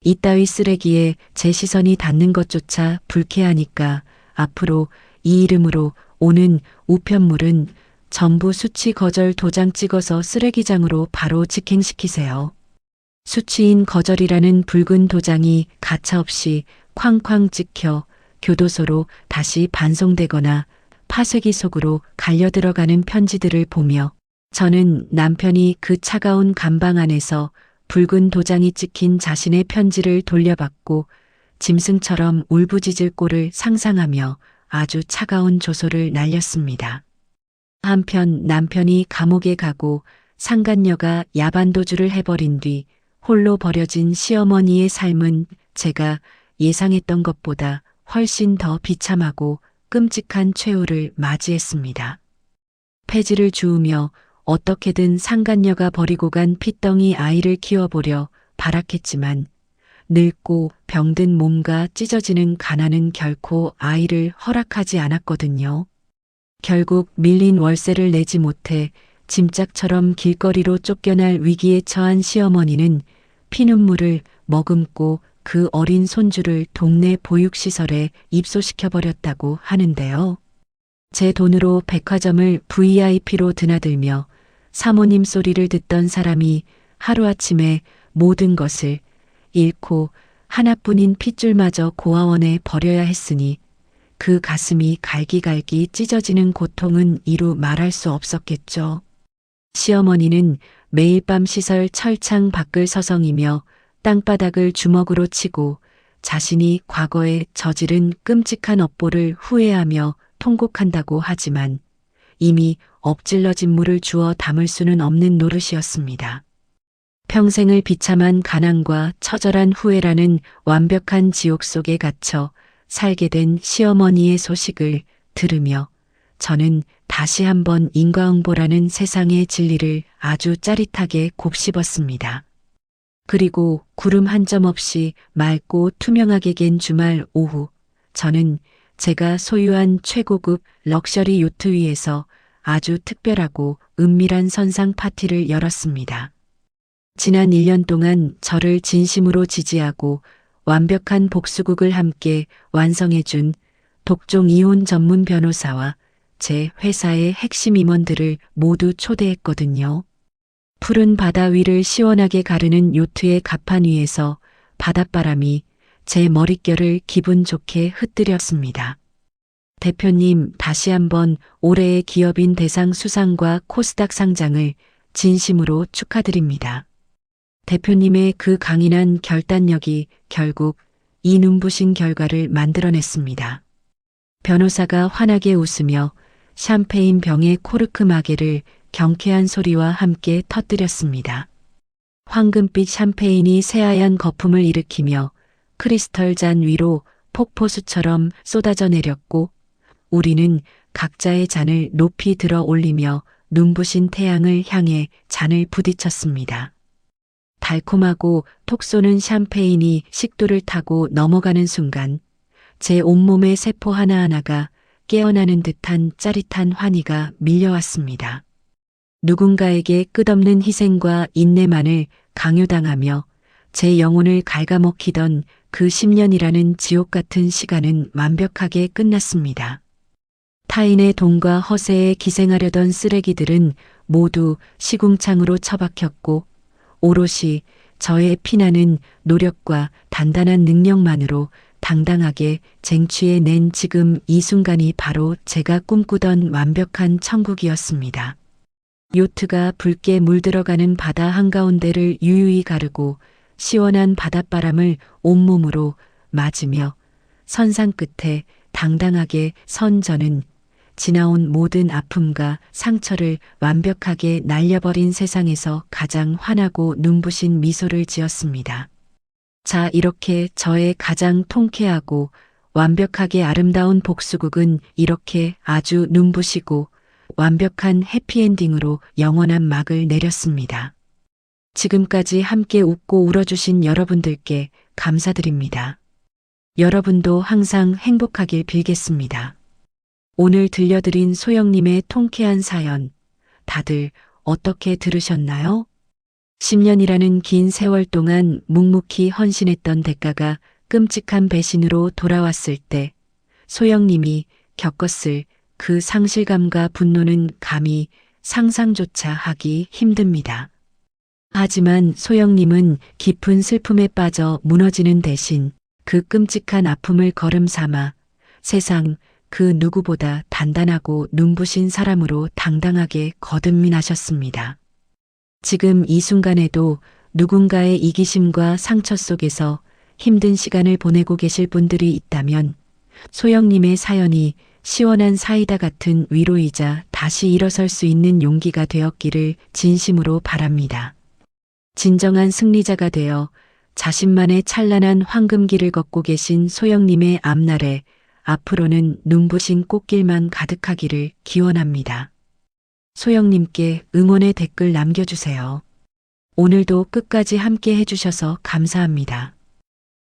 이따위 쓰레기에 제 시선이 닿는 것조차 불쾌하니까 앞으로 이 이름으로 오는 우편물은 전부 수치 거절 도장 찍어서 쓰레기장으로 바로 직행시키세요. 수치인 거절이라는 붉은 도장이 가차없이 쾅쾅 찍혀 교도소로 다시 반송되거나 파쇄기 속으로 갈려 들어가는 편지들을 보며 저는 남편이 그 차가운 감방 안에서 붉은 도장이 찍힌 자신의 편지를 돌려받고 짐승처럼 울부짖을 꼴을 상상하며 아주 차가운 조소를 날렸습니다. 한편 남편이 감옥에 가고 상간녀가 야반도주를 해버린 뒤 홀로 버려진 시어머니의 삶은 제가 예상했던 것보다 훨씬 더 비참하고 끔찍한 최후를 맞이했습니다. 폐지를 주우며 어떻게든 상간녀가 버리고 간 핏덩이 아이를 키워보려 발악했지만 늙고 병든 몸과 찢어지는 가난은 결코 아이를 허락하지 않았거든요. 결국 밀린 월세를 내지 못해 짐짝처럼 길거리로 쫓겨날 위기에 처한 시어머니는 피눈물을 머금고 그 어린 손주를 동네 보육시설에 입소시켜버렸다고 하는데요. 제 돈으로 백화점을 VIP로 드나들며 사모님 소리를 듣던 사람이 하루아침에 모든 것을 잃고 하나뿐인 핏줄마저 고아원에 버려야 했으니 그 가슴이 갈기갈기 찢어지는 고통은 이루 말할 수 없었겠죠. 시어머니는 매일 밤 시설 철창 밖을 서성이며 땅바닥을 주먹으로 치고 자신이 과거에 저지른 끔찍한 업보를 후회하며 통곡한다고 하지만 이미 엎질러진 물을 주워 담을 수는 없는 노릇이었습니다. 평생을 비참한 가난과 처절한 후회라는 완벽한 지옥 속에 갇혀 살게 된 시어머니의 소식을 들으며 저는 다시 한번 인과응보라는 세상의 진리를 아주 짜릿하게 곱씹었습니다. 그리고 구름 한 점 없이 맑고 투명하게 갠 주말 오후, 저는 제가 소유한 최고급 럭셔리 요트 위에서 아주 특별하고 은밀한 선상 파티를 열었습니다. 지난 1년 동안 저를 진심으로 지지하고 완벽한 복수극을 함께 완성해준 독종 이혼 전문 변호사와 제 회사의 핵심 임원들을 모두 초대했거든요. 푸른 바다 위를 시원하게 가르는 요트의 갑판 위에서 바닷바람이 제 머릿결을 기분 좋게 흩뜨렸습니다. 대표님, 다시 한번 올해의 기업인 대상 수상과 코스닥 상장을 진심으로 축하드립니다. 대표님의 그 강인한 결단력이 결국 이 눈부신 결과를 만들어냈습니다. 변호사가 환하게 웃으며 샴페인 병의 코르크 마개를 경쾌한 소리와 함께 터뜨렸습니다. 황금빛 샴페인이 새하얀 거품을 일으키며 크리스털 잔 위로 폭포수처럼 쏟아져 내렸고 우리는 각자의 잔을 높이 들어 올리며 눈부신 태양을 향해 잔을 부딪혔습니다. 달콤하고 톡 쏘는 샴페인이 식도를 타고 넘어가는 순간 제 온몸의 세포 하나하나가 깨어나는 듯한 짜릿한 환희가 밀려왔습니다. 누군가에게 끝없는 희생과 인내만을 강요당하며 제 영혼을 갉아먹히던 그 10년이라는 지옥 같은 시간은 완벽하게 끝났습니다. 타인의 돈과 허세에 기생하려던 쓰레기들은 모두 시궁창으로 처박혔고 오롯이 저의 피나는 노력과 단단한 능력만으로 당당하게 쟁취해낸 지금 이 순간이 바로 제가 꿈꾸던 완벽한 천국이었습니다. 요트가 붉게 물들어가는 바다 한가운데를 유유히 가르고 시원한 바닷바람을 온몸으로 맞으며 선상 끝에 당당하게 선 저는 지나온 모든 아픔과 상처를 완벽하게 날려버린 세상에서 가장 환하고 눈부신 미소를 지었습니다. 자, 이렇게 저의 가장 통쾌하고 완벽하게 아름다운 복수극은 이렇게 아주 눈부시고 완벽한 해피엔딩으로 영원한 막을 내렸습니다. 지금까지 함께 웃고 울어주신 여러분들께 감사드립니다. 여러분도 항상 행복하길 빌겠습니다. 오늘 들려드린 소영님의 통쾌한 사연, 다들 어떻게 들으셨나요? 10년이라는 긴 세월 동안 묵묵히 헌신했던 대가가 끔찍한 배신으로 돌아왔을 때 소영님이 겪었을 그 상실감과 분노는 감히 상상조차 하기 힘듭니다. 하지만 소영님은 깊은 슬픔에 빠져 무너지는 대신 그 끔찍한 아픔을 걸음 삼아 세상 그 누구보다 단단하고 눈부신 사람으로 당당하게 거듭나셨습니다. 지금 이 순간에도 누군가의 이기심과 상처 속에서 힘든 시간을 보내고 계실 분들이 있다면 소영님의 사연이 시원한 사이다 같은 위로이자 다시 일어설 수 있는 용기가 되었기를 진심으로 바랍니다. 진정한 승리자가 되어 자신만의 찬란한 황금길을 걷고 계신 소영님의 앞날에 앞으로는 눈부신 꽃길만 가득하기를 기원합니다. 소영님께 응원의 댓글 남겨주세요. 오늘도 끝까지 함께 해주셔서 감사합니다.